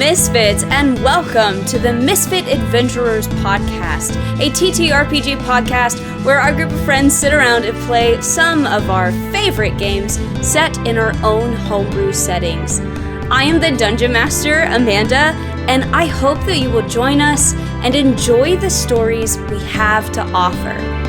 Misfits, and welcome to the Misfit Adventurers podcast, a TTRPG podcast where our group of friends sit around and play some of our favorite games set in our own homebrew settings. I am the Dungeon Master, Amanda, and I hope that you will join us and enjoy the stories we have to offer.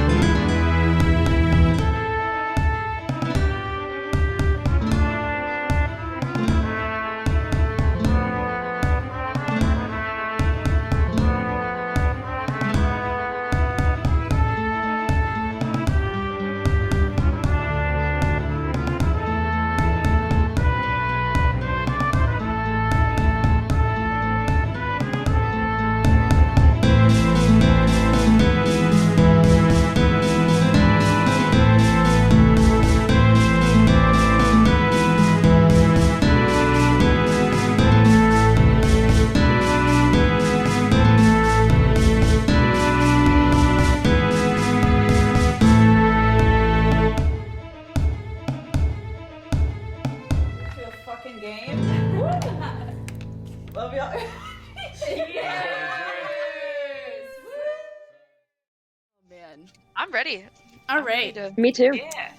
I'm ready. All right. Me too. Yeah.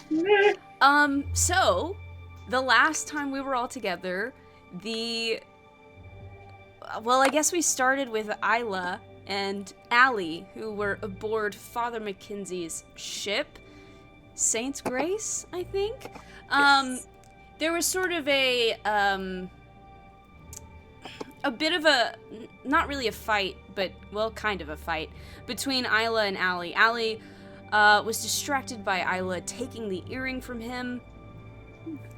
So, the last time we were all together, I guess we started with Isla and Allie, who were aboard Father Mackenzie's ship, Saint's Grace, I think. Yes. There was sort of a bit of a, not really a fight, but, well, kind of a fight, between Isla and Allie. Allie was distracted by Isla taking the earring from him,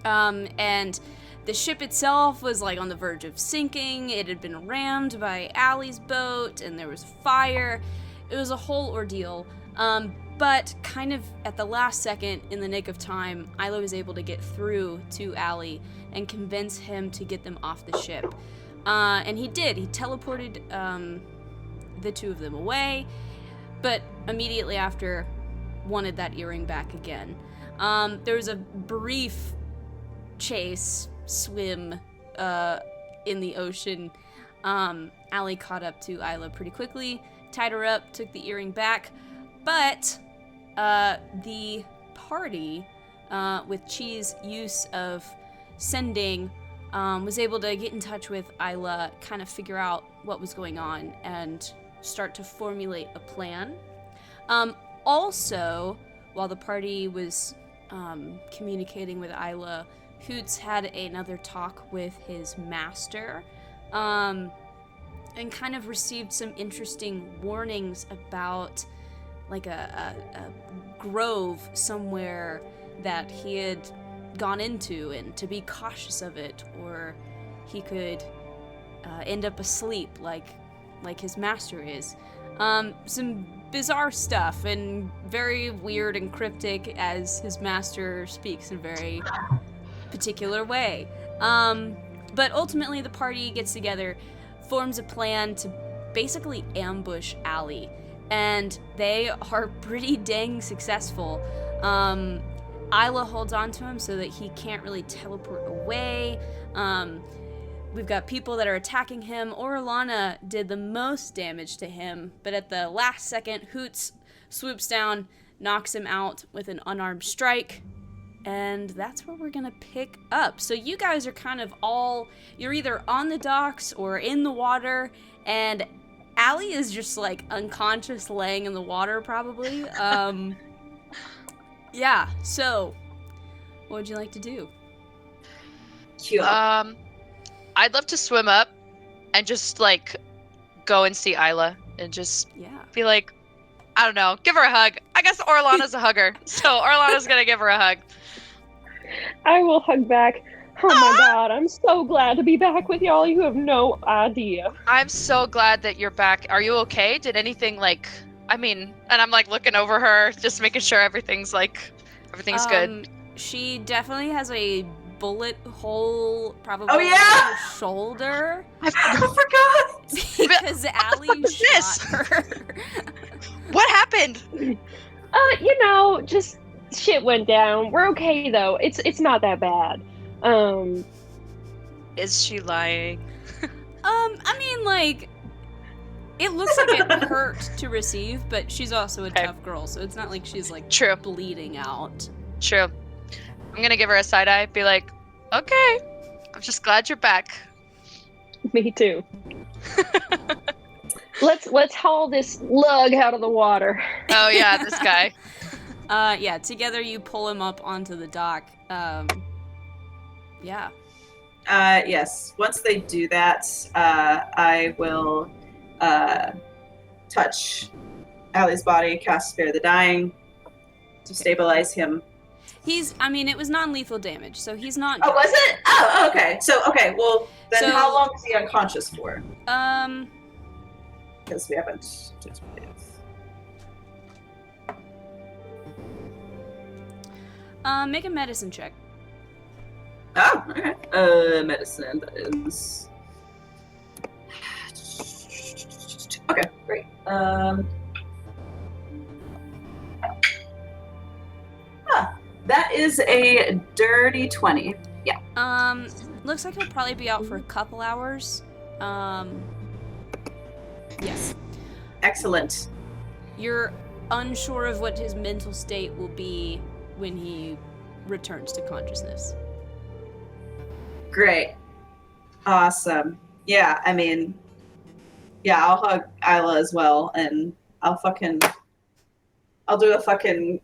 and the ship itself was, like, on the verge of sinking. It had been rammed by Allie's boat, and there was fire. It was a whole ordeal, but kind of at the last second, in the nick of time, Isla was able to get through to Allie and convince him to get them off the ship. And he did. He teleported the two of them away, but immediately after wanted that earring back again. There was a brief swim in the ocean. Allie caught up to Isla pretty quickly, tied her up, took the earring back, but the party, with Chi's use of sending, was able to get in touch with Isla, kind of figure out what was going on, and start to formulate a plan. Also, while the party was communicating with Isla, Hoots had another talk with his master, and kind of received some interesting warnings about, like, a grove somewhere that he had gone into, and to be cautious of it, or he could end up asleep like his master is. Some bizarre stuff, and very weird and cryptic, as his master speaks in a very particular way. But ultimately the party gets together, forms a plan to basically ambush Allie, and they are pretty dang successful. Isla holds on to him so that he can't really teleport away. We've got people that are attacking him. Orlana did the most damage to him, but at the last second, Hoots swoops down, knocks him out with an unarmed strike, and that's where we're gonna pick up. So you guys are kind of you're either on the docks or in the water, and Allie is just, like, unconscious, laying in the water, probably. Yeah, so, what would you like to do? I'd love to swim up and just, like, go and see Isla and just be like, I don't know, give her a hug. I guess Orlana's a hugger, so Orlana's gonna give her a hug. I will hug back. Oh my god, I'm so glad to be back with y'all. You have no idea. I'm so glad that you're back. Are you okay? Did anything, like, and I'm, like, looking over her, just making sure everything's good. She definitely has a bullet hole, probably in her shoulder. I forgot! Because Allie shot her. What happened? Just shit went down. We're okay though. It's not that bad. Is she lying? I mean, like, it looks like it hurt to receive, but she's also a tough girl, so it's not like she's, like, True. bleeding out. True. I'm gonna give her a side eye, be like, okay, I'm just glad you're back. Me too. Let's haul this lug out of the water. Oh yeah, this guy. Yeah, together you pull him up onto the dock. Yeah. Yes. Once they do that, I will touch Allie's body, cast Spare the Dying to stabilize him. It was non-lethal damage, so he's not... Oh, was it? Oh, okay. So, well, then how long is he unconscious for? Because we haven't... Make a medicine check. Oh, okay. Medicine, that is... Okay, great. That is a dirty 20. Yeah. Looks like he'll probably be out for a couple hours. Yes. Excellent. You're unsure of what his mental state will be when he returns to consciousness. Great. Awesome. Yeah, I'll hug Isla as well, and I'll do a fucking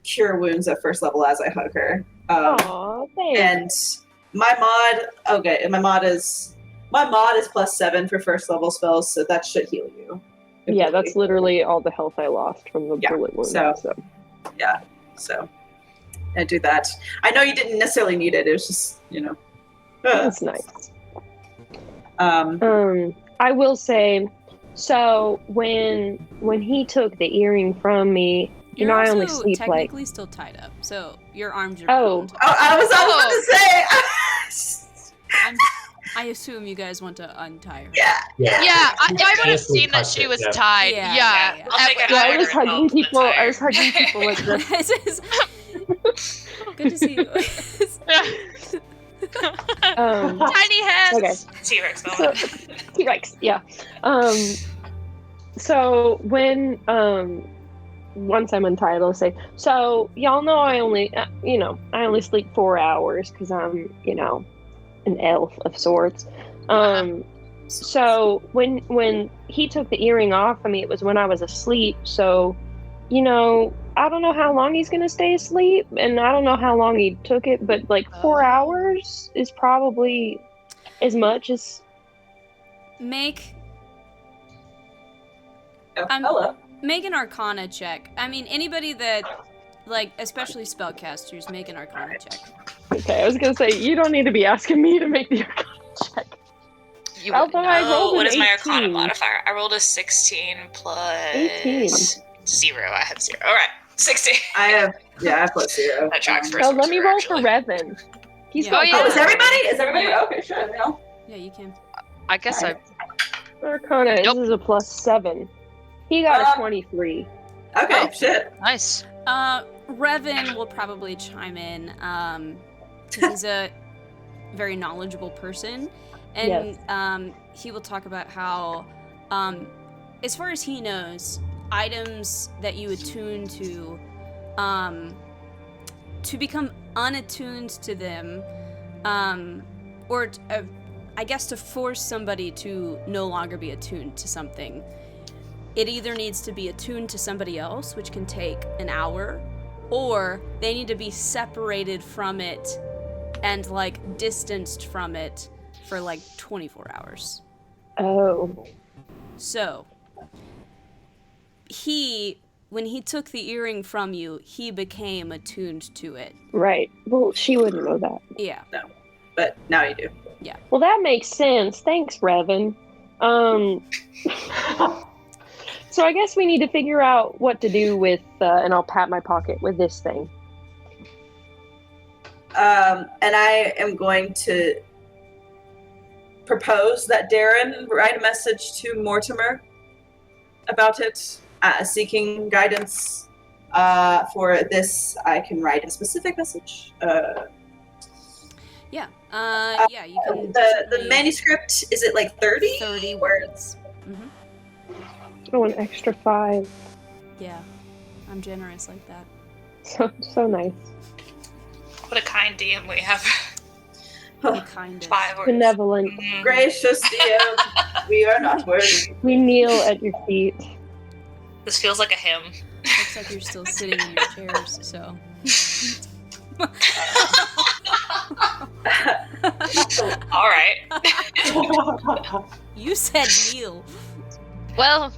cure wounds at first level as I hug her. Aw, thanks. And my mod is +7 for first level spells, so that should heal you. Yeah, that's literally all the health I lost from the bullet wound. So I do that. I know you didn't necessarily need it. It was just, That's nice. I will say, so when he took the earring from me, I only sleep technically still tied up, so your arms are. Oh, I was about to say. I assume you guys want to untie her. Yeah. I would have seen that she was tied. Yeah. I was hugging people. I was hugging people like this. This is good to see you. Tiny heads. Okay. T-Rex moment. T-Rex. Yeah. So when once I'm untied, I'll say, so y'all know I only sleep 4 hours because I'm, an elf of sorts. So when he took the earring off, it was when I was asleep. So, I don't know how long he's going to stay asleep, and I don't know how long he took it, but 4 hours is probably as much as... Hello. Make an Arcana check. Anybody that, especially spellcasters, make an Arcana check. Okay, I was gonna say, you don't need to be asking me to make the Arcana check. What is my Arcana modifier? I rolled a 16 plus 18. 0. I have 0. All right, 16. I have +0. That tracks for let me roll for Revan. He's got is everybody? Okay, sure. Yeah, you can. I guess Arcana. This is a +7. He got a 23. Okay, shit. Nice. Revan will probably chime in, because he's a very knowledgeable person, and yes. He will talk about how, as far as he knows, items that you attune to become unattuned to them, or I guess to force somebody to no longer be attuned to something, it either needs to be attuned to somebody else, which can take an hour, or they need to be separated from it and distanced from it for 24 hours. Oh. So, when he took the earring from you, he became attuned to it. Right. Well, she wouldn't know that. Yeah. No. But now you do. Yeah. Well, that makes sense. Thanks, Revan. So I guess we need to figure out what to do with, and I'll pat my pocket with this thing. And I am going to propose that Darren write a message to Mortimer about it, seeking guidance. For this, I can write a specific message. Yeah. Yeah, you can. The manuscript, is it like 30? 30 words. Mm-hmm. Oh, an extra 5. Yeah, I'm generous like that. So nice. What a kind DM we have. The kindest. 5 words. Benevolent. Mm-hmm. Gracious DM, we are not worthy. We kneel at your feet. This feels like a hymn. Looks like you're still sitting in your chairs, so. All right. You said kneel. Well,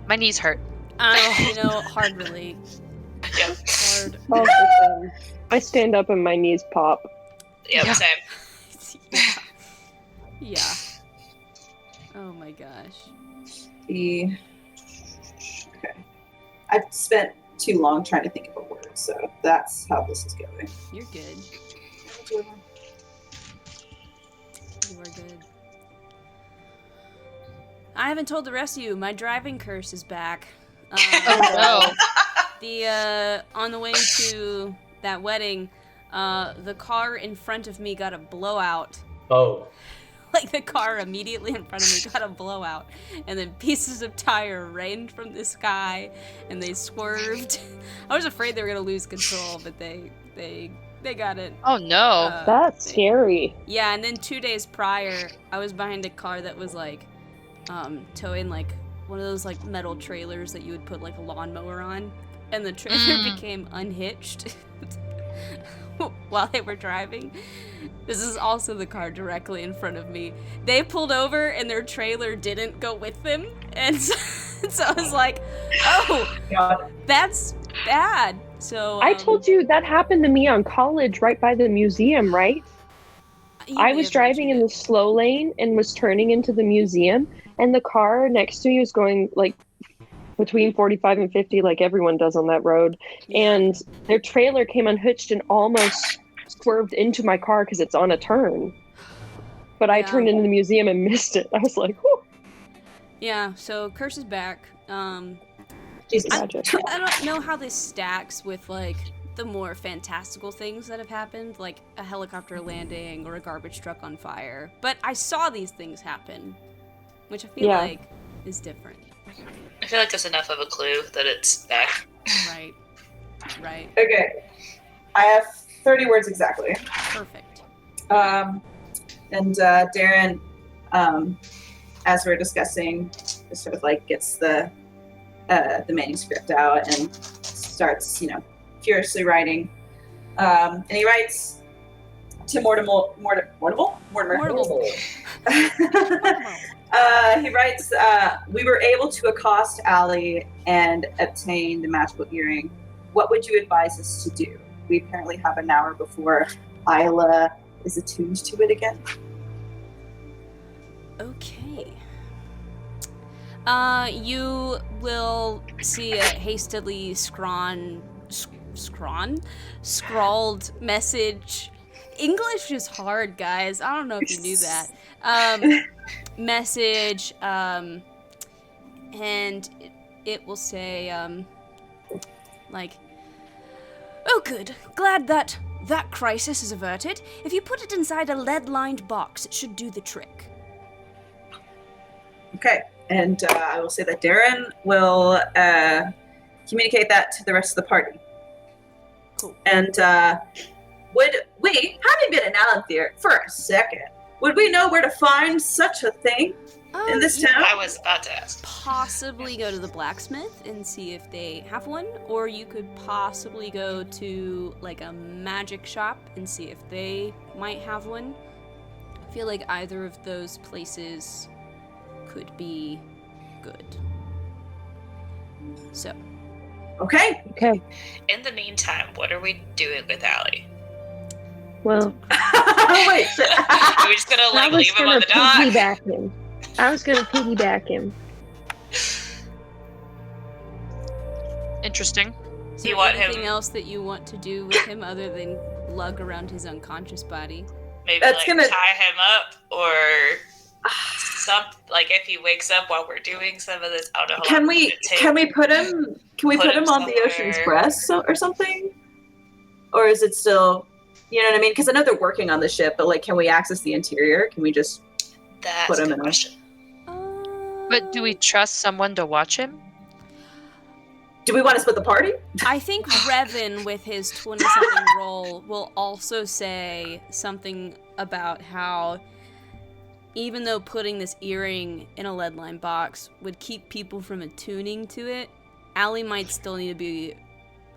my knees hurt. Hard really. Yep. Hard. All the same. I stand up and my knees pop. Yep, Yeah. same. Yeah. Oh my gosh. Okay. I've spent too long trying to think of a word, so that's how this is going. You're good. You are good. I haven't told the rest of you, my driving curse is back. Oh On the way to that wedding, the car in front of me got a blowout. Oh. Like, the car immediately in front of me got a blowout, and then pieces of tire rained from the sky, and they swerved. I was afraid they were gonna lose control, but they got it. Oh no. That's scary. Yeah, and then 2 days prior, I was behind a car that was like towing like one of those like metal trailers that you would put like a lawnmower on, and the trailer became unhitched while they were driving. This is also the car directly in front of me. They pulled over and their trailer didn't go with them, and so I was like, oh, that's bad. So I told you that happened to me on college right by the museum, right? I was driving in the slow lane and was turning into the museum, and the car next to me was going like between 45 and 50 like everyone does on that road, and their trailer came unhitched and almost swerved into my car because it's on a turn. But I turned into the museum and missed it. I was like, whew. Yeah, so curse is back. Jesus. I don't know how this stacks with like the more fantastical things that have happened, like a helicopter landing or a garbage truck on fire. But I saw these things happen, which I feel like is different. I feel like that's enough of a clue that it's back. Right. Okay. I have 30 words exactly. Perfect. And Darren, as we're discussing, sort of like gets the manuscript out and starts, furiously writing. And he writes to Mortimer. He writes, we were able to accost Allie and obtain the magical earring. What would you advise us to do? We apparently have an hour before Isla is attuned to it again. Okay. You will see a hastily scrawled message. English is hard, guys. I don't know if you knew that. Message, and it will say, oh good, glad that crisis is averted. If you put it inside a lead-lined box, it should do the trick. Okay, and I will say that Darren will communicate that to the rest of the party. Cool. And would we, having been in Alanthir for a second, would we know where to find such a thing in this town? I was about to ask. Possibly go to the blacksmith and see if they have one, or you could possibly go to like a magic shop and see if they might have one. I feel like either of those places could be good. So. Okay. In the meantime, what are we doing with Allie? Well, wait. Are we just gonna leave him on the dock? I was gonna piggyback him. Interesting. Is there anything else that you want to do with him other than lug around his unconscious body? Maybe tie him up, or like if he wakes up while we're doing some of this. I don't know. Can we put him on the Ocean's Breast or something? Or is it still You know what I mean? Because I know they're working on the ship, but like, can we access the interior? Can we just put him in a ship? But do we trust someone to watch him? Do we want to split the party? I think Revan, with his 20-something roll, will also say something about how even though putting this earring in a lead-lined box would keep people from attuning to it, Allie might still need to be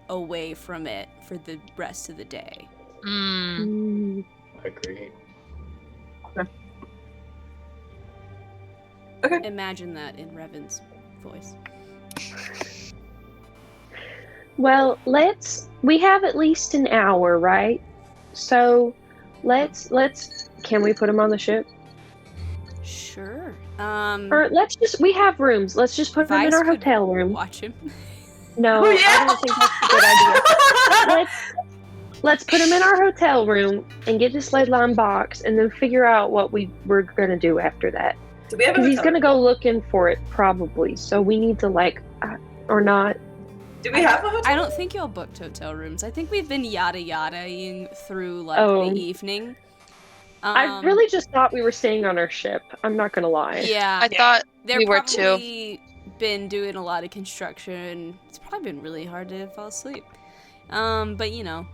away from it for the rest of the day. I agree. Okay. Imagine that in Revan's voice. Well, we have at least an hour, right? So let's can we put him on the ship? Sure. Or we have rooms. Let's just put him in our hotel room. Watch him. No, I don't think that's a good idea. Let's put him in our hotel room and get this lead line box and then figure out what we're going to do after that. Because he's going to go looking for it probably. So we need to or not. Do we have a hotel? I don't think y'all booked hotel rooms. I think we've been yada-yadaing through the evening. I really just thought we were staying on our ship. I'm not going to lie. Yeah. I thought we were too. They've probably been doing a lot of construction. It's probably been really hard to fall asleep. But you know.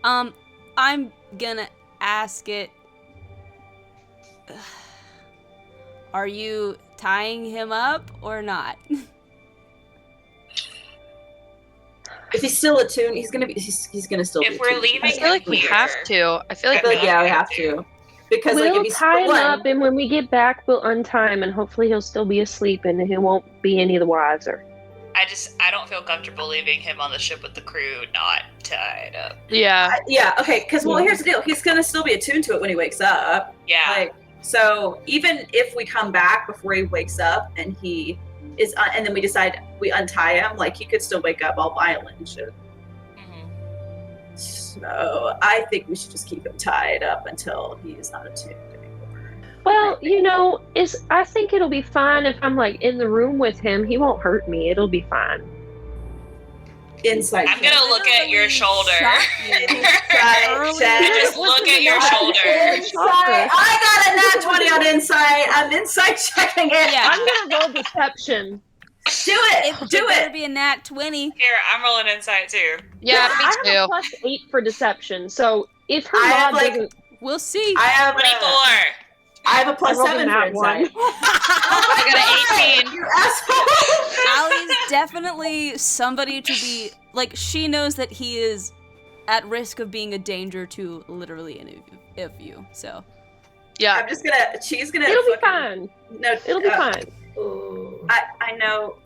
I'm gonna ask it. Are you tying him up or not? If he's still attuned, he's gonna still. If we're leaving, I feel like we have to. I feel like we have to. Because we'll if he's tie him up, and when we get back, we'll untie him, and hopefully he'll still be asleep, and he won't be any the wiser. I don't feel comfortable leaving him on the ship with the crew not tied up. Yeah. Okay, because here's the deal. He's gonna still be attuned to it when he wakes up. Yeah. So even if we come back before he wakes up and he is, and then we decide we untie him, he could still wake up all violent and shit. Mm-hmm. So I think we should just keep him tied up until he is not attuned anymore. Well, I think it'll be fine if I'm in the room with him. He won't hurt me. It'll be fine. Insight. I'm gonna look at your shoulder. Insight. Just look at your shoulder. Insight. I got a nat 20 on insight. I'm insight checking it. Yeah. I'm gonna roll deception. Do it. Do better it. be a nat 20. Here, I'm rolling insight too. Yeah, I me have too. a +8 for deception. So if her mod doesn't, we'll see. I have 24. I have a +7 for insight. I got an 18. You asshole. Allie's definitely somebody to be she knows that he is at risk of being a danger to literally any of you. So yeah, I'm just she's gonna. it'll be fine. No, it'll be fine. I know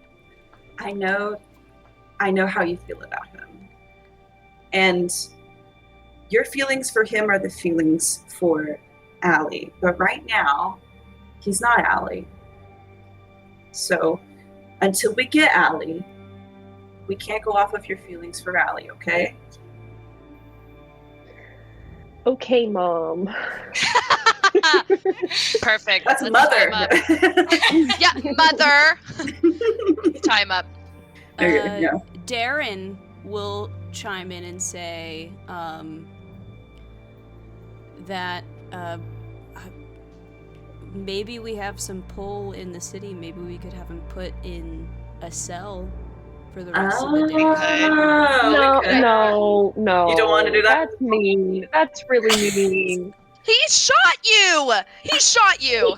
how you feel about him, and your feelings for him are the feelings for Allie, but right now he's not Allie. So until we get Allie, we can't go off of your feelings for Allie, okay? Okay, Mom. Perfect. That's Let's mother. tie him up. Yeah, mother. Tie him up. Darren will chime in and say that maybe we have some pull in the city. Maybe we could have him put in a cell for the rest of the day. No. You don't want to do that? That's mean. That's really mean. He shot you!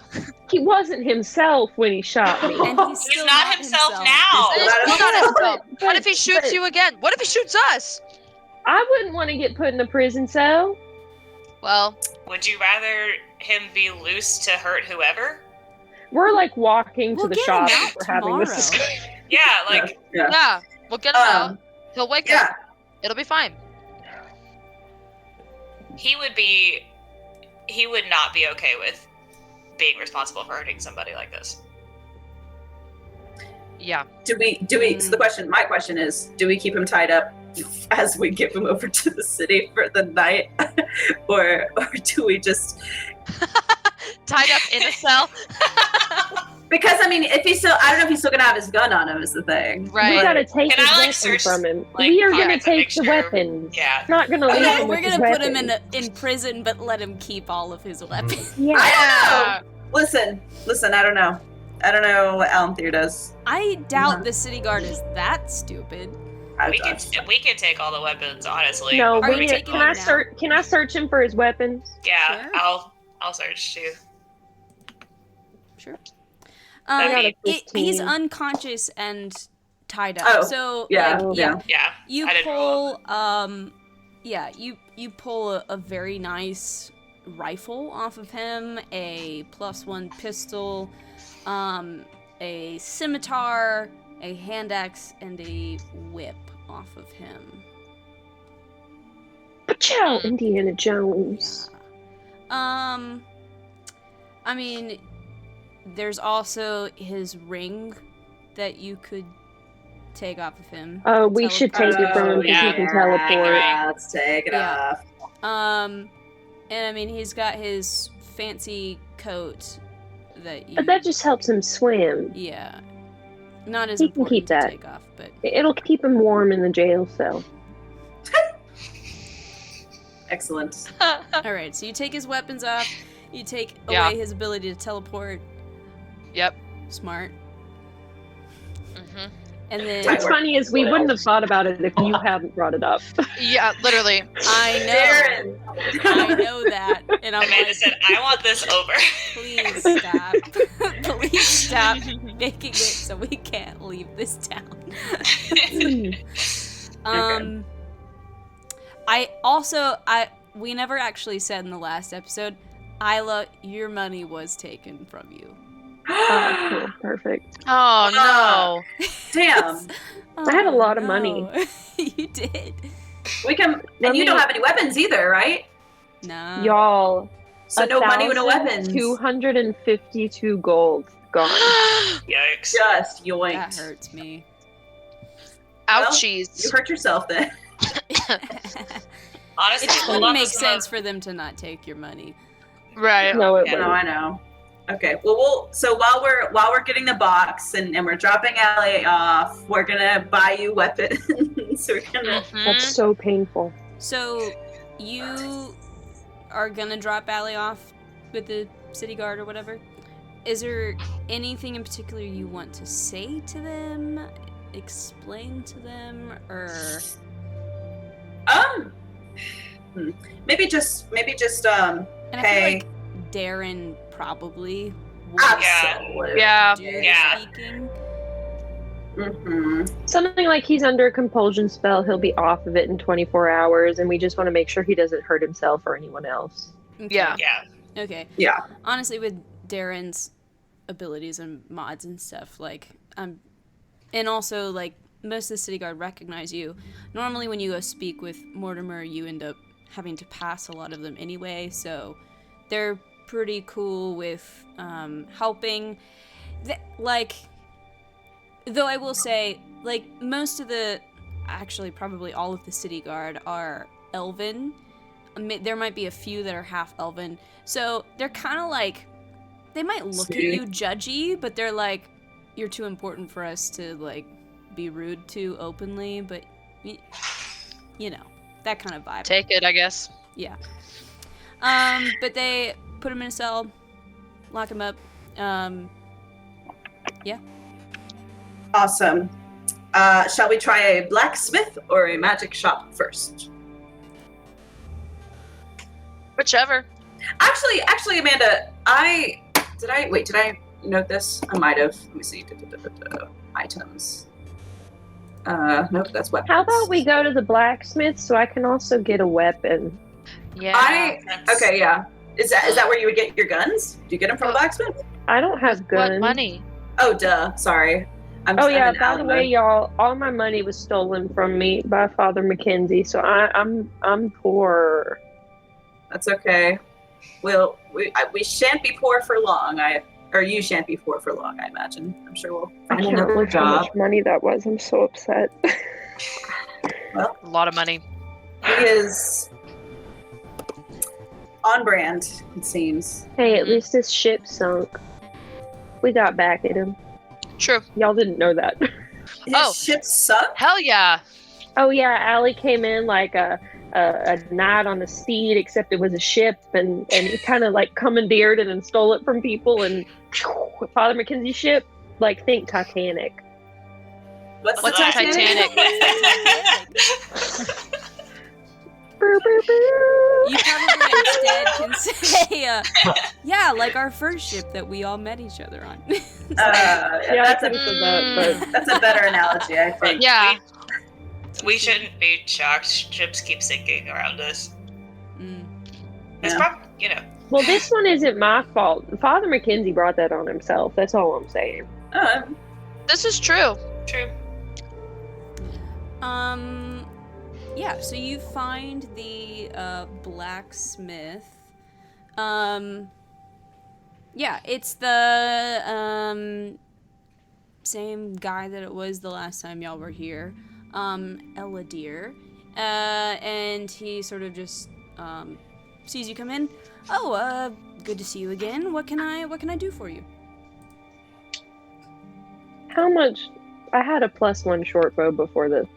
He wasn't himself when he shot me. And he's not himself now. He's not himself. But- What if he shoots you again? What if he shoots us? I wouldn't want to get put in a prison cell. Well, Would you rather him be loose to hurt whoever? We're walking We'll to the get shop him and out we're having this tomorrow. discussion. Yeah, yeah, we'll get him out. He'll wake up. It'll be fine. he would not be okay with being responsible for hurting somebody like this. Yeah. Do we so my question is, do we keep him tied up as we give him over to the city for the night? or do we just Tied up in a cell? Because I mean, if he's still, I don't know if he's still gonna have his gun on him. Is the thing. Right. We gotta take Can his I, like, weapon search, from him. like, We are gonna pockets and take make the sure- weapons. Yeah. Not gonna leave Okay. him We're with his gonna put him weapons. in prison, but let him keep all of his weapons. Yeah. I don't know. Listen. I don't know. I don't know what Alanthir does. I doubt the city guard is that stupid. We can take all the weapons, honestly. No, Are we you need. taking Can I him now? search? Can I search him for his weapons? Yeah, Sure. I'll search too. Sure. I got a He's 15. unconscious and tied up. Oh, So yeah, like, yeah. Yeah. you I didn't roll. pull you pull a very nice rifle off of him, a +1 pistol, a scimitar, a hand axe, and a whip off of him. Ciao, Indiana Jones. Yeah. I mean, there's also his ring that you could take off of him. Oh, we should take it from him because yeah. he can teleport. Yeah, let's take it Yeah. off. And I mean, he's got his fancy coat that you. But that just helps him swim. Yeah. Not as He can important keep to that. take off, but It'll keep him warm in the jail cell. Excellent. all right. So you take his weapons off. You take Yeah. away his ability to teleport. Yep. Smart. hmm And then What's funny is we wouldn't have thought about it if you hadn't brought it up. Yeah, literally. I know, Darren. I know that, and I'm Amanda like, said, I want this over. please stop, please stop making it so we can't leave this town. We never actually said in the last episode, Isla, your money was taken from you. Oh, cool. Perfect. Oh no. Damn. I had a lot of money. no. You did. We can. And you don't have any weapons either, right? No. Y'all, So no money with no weapons. 252 gold gone. Yikes. Just That yoinked. hurts me. Ouchies. You hurt yourself then. Honestly, It hold wouldn't on make to some sense of- for them to not take your money. Right. No, it Yeah. No, wouldn't. I know. Okay. Well, so while we're getting the box and we're dropping Allie off, we're gonna buy you weapons. We're gonna. Mhm. That's so painful. So, you are gonna drop Allie off with the city guard or whatever. Is there anything in particular you want to say to them, explain to them, or? Maybe just And I Hey. feel like Darren probably would absolutely. Yeah. do the Yeah. speaking. Mm-hmm. Something like he's under a compulsion spell, he'll be off of it in 24 hours, and we just want to make sure he doesn't hurt himself or anyone else. Okay. Yeah. Yeah. Okay. Yeah. Honestly, with Darren's abilities and mods and stuff, like, and also, like, most of the city guard recognize you. Normally, when you go speak with Mortimer, you end up having to pass a lot of them anyway, so they're pretty cool with helping. Like, though I will say, like, most of the, actually, probably all of the city guard are elven. There might be a few that are half elven, so they're kind of like, they might look at you judgy, but they're like, you're too important for us to, like, be rude to openly, but you know, that kind of vibe. Take it, I guess. Yeah. But they put him in a cell, lock him up. Yeah. Awesome. Shall we try a blacksmith or a magic shop first? Whichever. Actually, Amanda, did I note this? I might have. Let me see. Items. Nope, that's weapons. How about we go to the blacksmith so I can also get a weapon? Yeah. Okay, yeah. Is that where you would get your guns? Do you get them from a blacksmith? I don't have guns. What money? Oh, duh. Sorry. Oh yeah, I'm in by the Alabama. way, y'all, all my money was stolen from me by Father Mackenzie, so I'm poor. That's okay. We shan't be poor for long. Or you shan't be poor for long. I imagine. I'm sure we'll I find can't another believe how job. much money that was. I'm so upset. A lot of money. He is on brand. It seems. Hey, at least this ship sunk. We got back at him. True. Y'all didn't know that. His ship sunk? Hell yeah. Oh yeah, Allie came in like a knight on a steed, except it was a ship, and he kind of like commandeered it and stole it from people. And Father Mackenzie's ship, like think Titanic. What's a Titanic? Burr, burr, burr. You probably instead can say, yeah, like our first ship that we all met each other on. Yeah, that's a better analogy, I think. Yeah. We shouldn't be shocked. Ships keep sinking around us. It's Yeah. probably, you know. Well, this one isn't my fault. Father Mackenzie brought that on himself. That's all I'm saying. This is true. True. Yeah, so you find the blacksmith. Yeah, it's the same guy that it was the last time y'all were here. Eladir. And he sort of just sees you come in. Oh, good to see you again. What can I do for you? How much? I had a +1 short bow before this.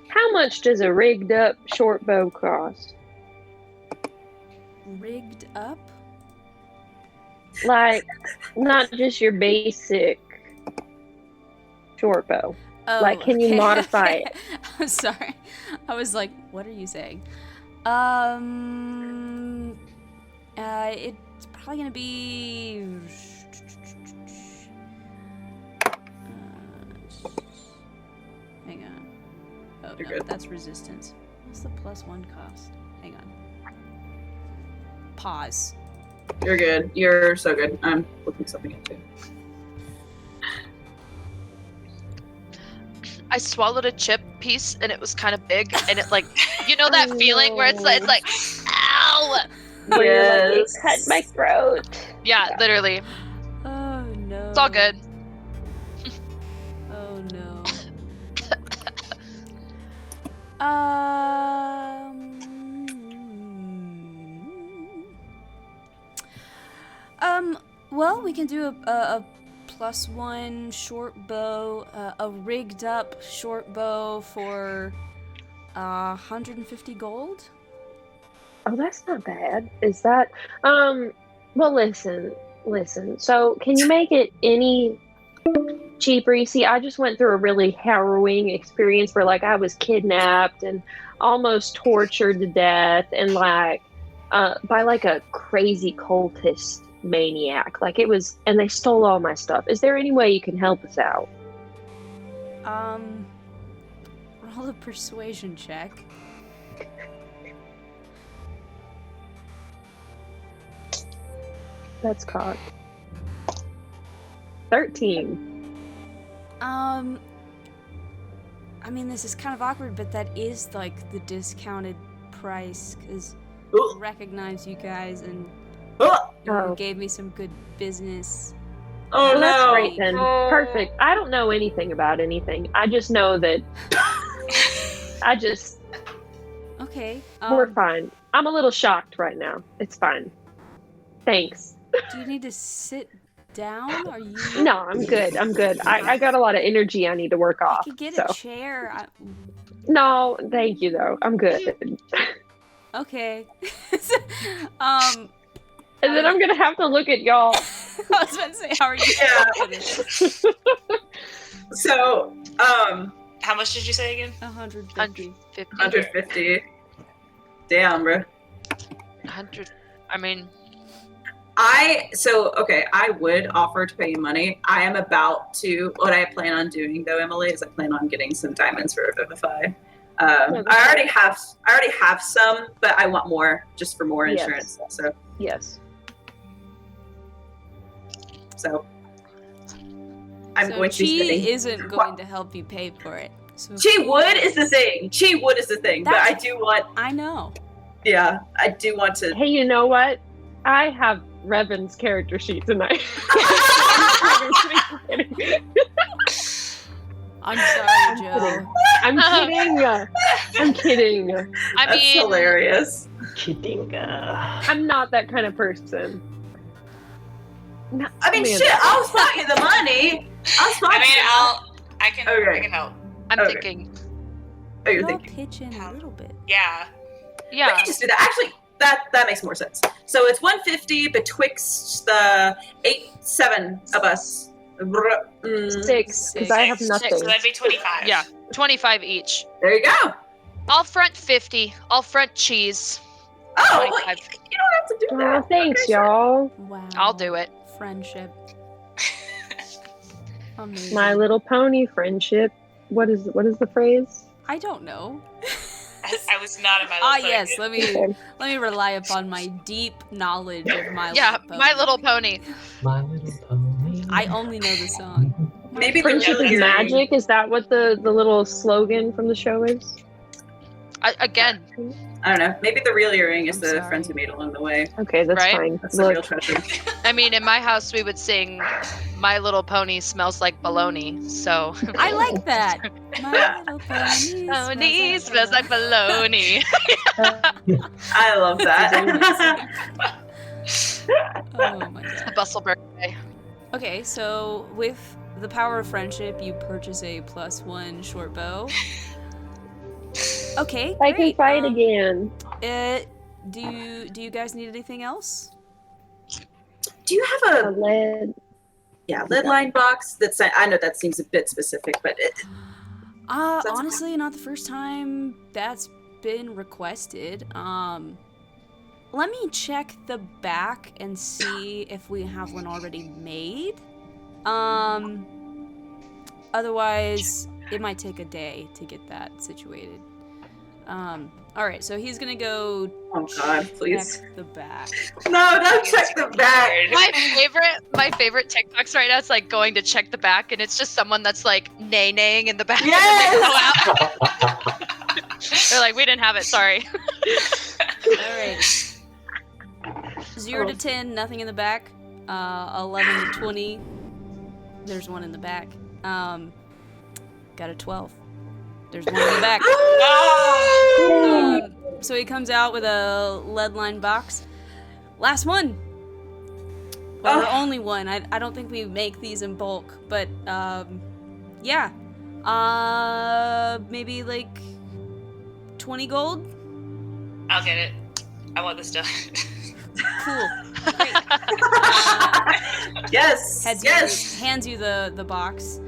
How much does a rigged up short bow cost? Rigged up? Like, not just your basic short bow. Oh, Like, can you modify it? I'm sorry. I was like, what are you saying? It's probably gonna be. Hang on. Oh, You're no, good. that's resistance. What's the +1 cost? Hang on. Pause. You're good. You're so good. I'm looking something into. I swallowed a chip piece and it was kind of big and it like, you know that feeling where it's like, ow! Where you're like, it Yes. cut my throat. Yeah, literally. Oh no. It's all good. Oh no. Well, we can do a +1 short bow, a rigged up short bow for 150 gold. Oh, that's not bad. Is that well, listen. So, can you make it any cheaper? You see, I just went through a really harrowing experience where like I was kidnapped and almost tortured to death and like by like a crazy cultist maniac. Like it was, and they stole all my stuff. Is there any way you can help us out? Roll a persuasion check. That's cocked. 13. I mean, this is kind of awkward, but that is like the discounted price because I recognize you guys and you know, gave me some good business. Oh Well, that's no! great then. Perfect. I don't know anything about anything. I just know that Okay. we're fine. I'm a little shocked right now. It's fine. Thanks. Do you need to sit down? Are you? No, I'm good. I got a lot of energy I need to work I off. could get so. a chair. No, thank you though. I'm good. Okay. And then I'm gonna have to look at y'all. I was about to say, how are you? Yeah. So, How much did you say again? 150. 150. Damn, bro. 100. I mean, I would offer to pay you money. I am about to. What I plan on doing, though, Emily, is I plan on getting some diamonds for Vivify. I already have some, but I want more, just for more insurance. Yes. Yes. So I'm going to be Chi spending. isn't going to help you pay for it. So Chi wood is the thing. But I That's- do want. I know. Yeah, I do want to. Hey, you know what? I have Revan's character sheet tonight. I'm sorry, Joe. I'm kidding. I'm kidding. I That's mean, hilarious. Kidding. I'm not that kind of person. I mean, Man. shit, I'll spot you the money. I'll spot I mean, you. I can help. I'm Okay. thinking. Oh, you're I'll thinking. pitch in a little bit. Yeah. We Yeah. can just do that. Actually, that makes more sense. So it's 150 betwixt the 7 of us. 6, because I have 6. nothing. So that'd be 25. Yeah. 25 each. There you go. I'll front 50. I'll front cheese. Oh, 25. well, you don't have to do that. Oh, thanks, Okay, sure. y'all. Wow. I'll do it. Friendship. Amazing. My Little Pony friendship. What is the phrase? I don't know. I was not in my Ah, little yes. pony. Let me rely upon my deep knowledge of My Yeah, Little Pony. My Little Pony. My Little Pony. I only know the song. Maybe the Friendship real is earring. magic. Is that what the little slogan from the show is? Again, I don't know. Maybe the real earring is I'm the sorry. friends we made along the way. Okay, that's Right? fine. That's the real Look, treasure. I mean, in my house we would sing My Little Pony smells like baloney. So I like that. My Little Pony Pony smells like baloney. I love that. Oh my god. Bustle birthday. Okay, so with the power of friendship, you purchase a +1 short bow. Okay, I can great. fight again. Do you guys need anything else? Do you have A a lead. lead line box? That's I know that seems a bit specific, but Sounds Honestly, not the first time that's been requested. Let me check the back and see if we have one already made. Otherwise, it might take a day to get that situated. Alright, so he's gonna go oh god, please. check the back. No, don't check the back. My favorite TikToks right now is like going to check the back, and it's just someone that's like naying in the back. Yes! And they go out. They're like, we didn't have it. Sorry. Alright. 0 to 10, nothing in the back. 11 to 20, there's one in the back. Got a 12. There's one in the back. So he comes out with a lead line box. Last one. Well, the only one. I don't think we make these in bulk, but yeah. Maybe like 20 gold. I'll get it. I want this done. Cool. Great. Yes. Hands you the box.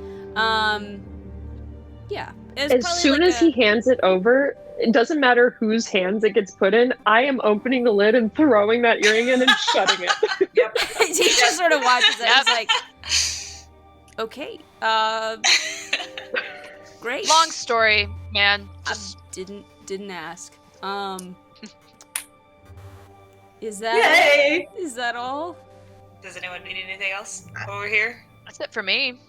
Yeah. As soon as he hands it over, it doesn't matter whose hands it gets put in. I am opening the lid and throwing that earring in and shutting it. Yep. he just sort of watches it. He's like, okay, great. Long story, man. Just Didn't ask. Is Yay! that all? Does anyone need anything else over here? that's it for me.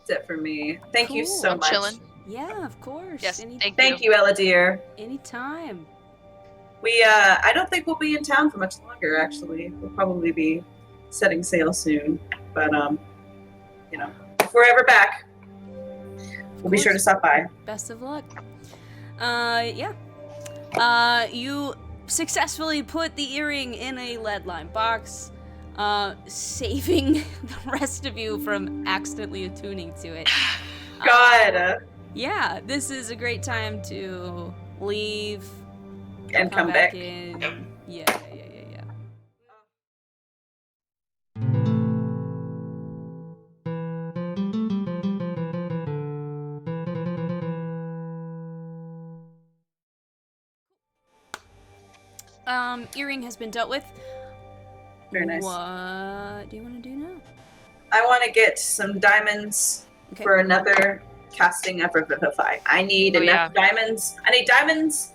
That's it for me. Thank you Cool. so I'm much. chilling. Yeah, of course. Yes, Thank you, Ella dear. Anytime. We I don't think we'll be in town for much longer actually. We'll probably be setting sail soon. But you know, if we're ever back, we'll be sure to stop by. Best of luck. Yeah. You successfully put the earring in a lead line box, saving the rest of you from accidentally attuning to it. God. Yeah, this is a great time to leave And come back. in. Yep. Yeah. Earring has been dealt with. Very nice. What do you want to do now? I want to get some diamonds Okay. for another casting of Revivify. I need enough diamonds. I need diamonds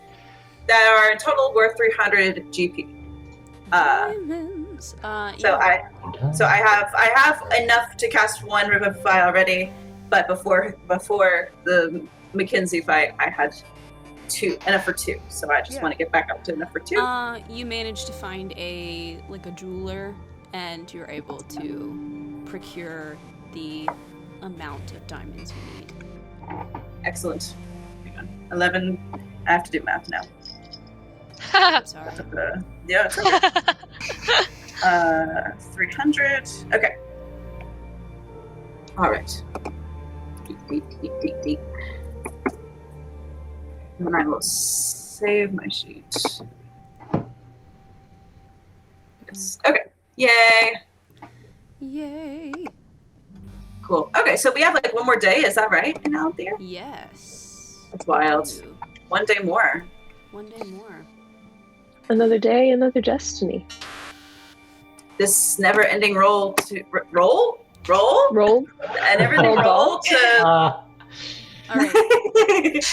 that are in total worth 300 GP. Diamonds. So yeah. I have enough to cast one Revivify already, but before the Mackenzie fight, I had enough for two. So I just want to get back up to enough for two. You managed to find a jeweler, and you're able to procure the amount of diamonds you need. Excellent. Hang on. 11. I have to do math now. I'm sorry. Yeah. It's okay. 300. Okay. All right. Deep. And then I will save my sheet. Yes. Okay. Yay. Cool. Okay, so we have like one more day. Is that right? In Althea? Yes. That's wild. 1 day more. 1 day more. Another day, another destiny. This never-ending roll to roll, and everything roll to. All right.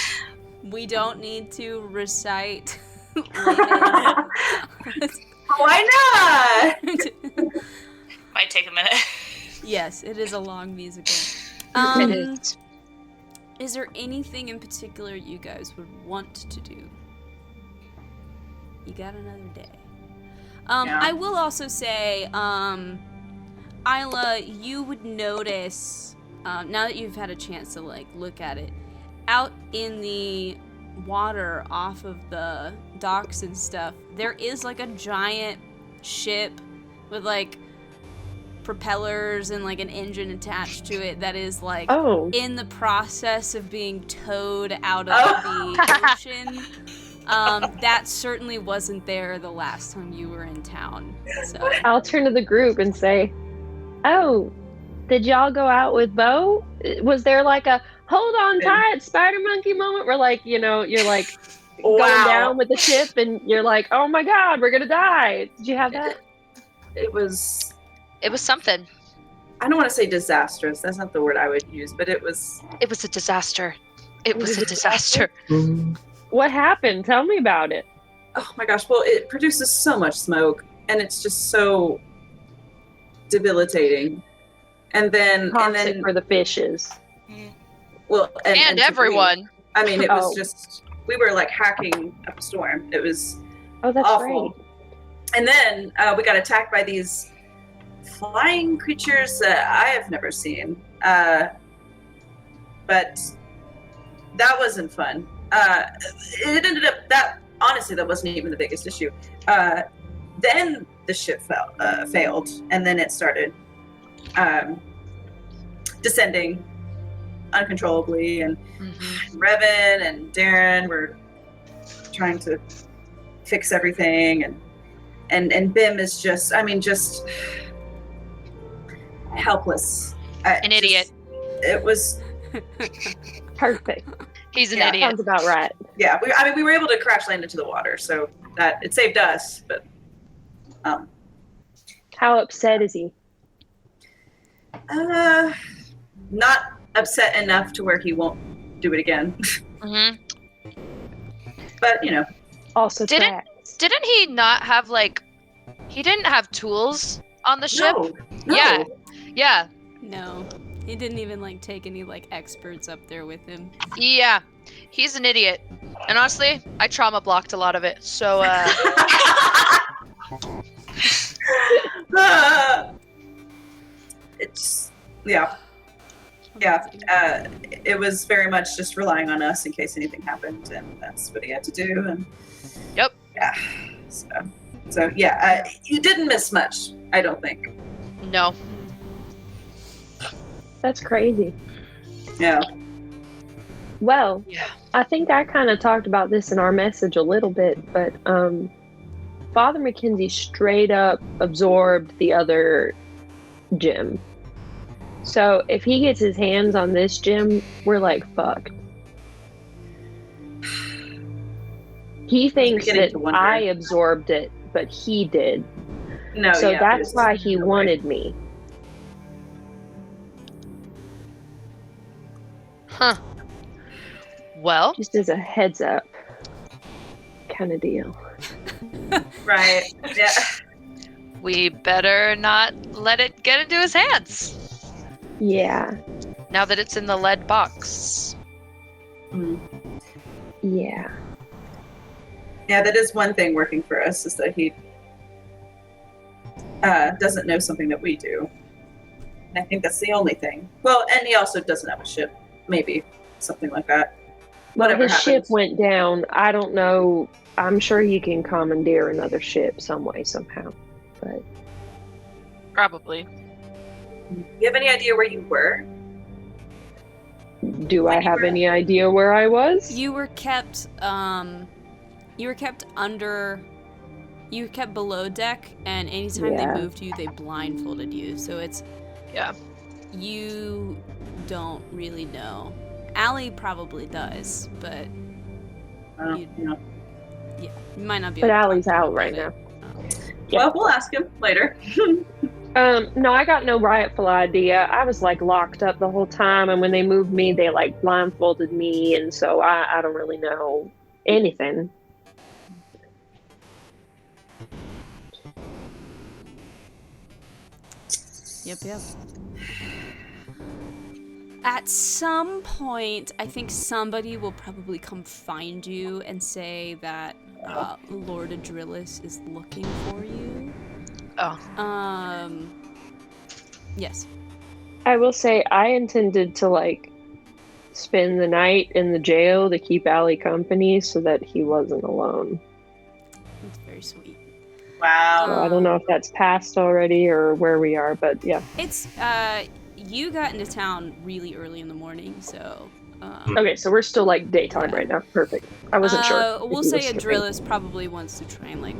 We don't need to recite. Why not? Might take a minute. Yes, it is a long musical. It is. Is there anything in particular you guys would want to do? You got another day. Yeah. I will also say, Isla, you would notice, now that you've had a chance to like look at it, out in the water off of the docks and stuff, there is like a giant ship with like propellers and like an engine attached to it that is like in the process of being towed out of the ocean. That certainly wasn't there the last time you were in town. So I'll turn to the group and say, "Oh, did y'all go out with Bo? Was there like a hold on tight spider monkey moment where like, you know, you're like going down with the ship and you're like, oh my god, we're gonna die? Did you have that?" It was something. I don't want to say disastrous. That's not the word I would use, but it was a disaster. It was a disaster. What happened? Tell me about it. Oh my gosh. Well, it produces so much smoke and it's just so debilitating. And then for the fishes. Well, and everyone. I mean, it was just we were like hacking up a storm. It was that's awful. great. And then we got attacked by these flying creatures that I have never seen. But that wasn't fun. It ended up that honestly that wasn't even the biggest issue. Then the ship failed, and then it started descending uncontrollably, and Revan and Darren were trying to fix everything, and Bim is just helpless. An idiot. It was perfect. He's an idiot. Sounds about right. Yeah, we were able to crash land into the water, so that it saved us. But how upset is he? Not upset enough to where he won't do it again. But you know, also didn't he not have he didn't have tools on the ship? No. Yeah. No. He didn't even take any experts up there with him. Yeah. He's an idiot. And honestly, I trauma blocked a lot of it. So it's yeah. It was very much just relying on us in case anything happened, and that's what he had to do. And yep. Yeah. So yeah, you didn't miss much, I don't think. No. That's crazy. Yeah. Well, I think I kind of talked about this in our message a little bit, but Father McKenzie straight up absorbed the other gem. So if he gets his hands on this gem, we're fucked. He thinks that I absorbed it, but he did. No, so that's why he wanted me. Huh. Well, just as a heads up kind of deal. Right. Yeah. We better not let it get into his hands. Yeah. Now that it's in the lead box. Yeah. Yeah, that is one thing working for us, is that he doesn't know something that we do. And I think that's the only thing. Well, and he also doesn't have a ship. Maybe. Something like that. Well, his ship went down. I don't know. I'm sure he can commandeer another ship some way, somehow. But probably. You have any idea where you were? Do I have any idea where I was? You were kept under. You were kept below deck, and anytime they moved you, they blindfolded you. So it's. Yeah. You don't really know. Allie probably does, but. You might not be. But Allie's out right now. Well, we'll ask him later. No, I got no rightful idea. I was like locked up the whole time, and when they moved me, they like blindfolded me, and so I don't really know anything. Yep. At some point, I think somebody will probably come find you and say that Lord Adrillis is looking for you. Oh. Yes. I will say I intended to like spend the night in the jail to keep Allie company so that he wasn't alone. That's very sweet. Wow. So I don't know if that's passed already or where we are, but yeah. It's you got into town really early in the morning, so okay, so we're still like daytime right now. Perfect. I wasn't sure. We'll say Adrillis probably wants to try and like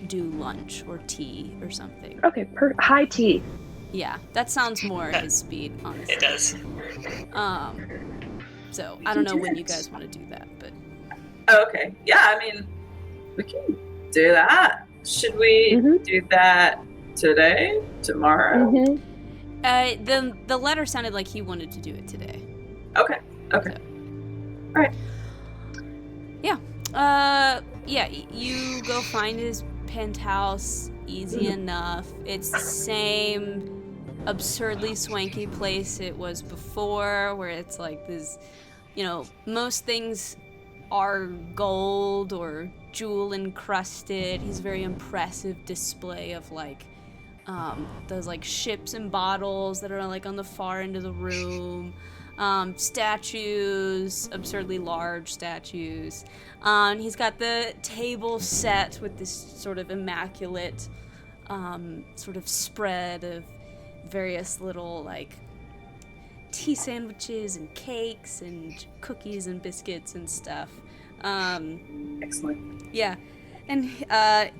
do lunch or tea or something. Okay, high tea. Yeah, that sounds more his speed, honestly. It does. So I don't know when you guys want to do that, but Okay. Yeah, I mean, we can do that. Should we do that today? Tomorrow? the letter sounded like he wanted to do it today. Okay. So. All right. Yeah, you go find his penthouse, easy enough. It's the same absurdly swanky place it was before, where it's like this, most things are gold or jewel encrusted. He's a very impressive display of like those like ships and bottles that are like on the far end of the room. Statues, absurdly large statues. He's got the table set with this sort of immaculate sort of spread of various little like tea sandwiches and cakes and cookies and biscuits and stuff. Excellent. Yeah. And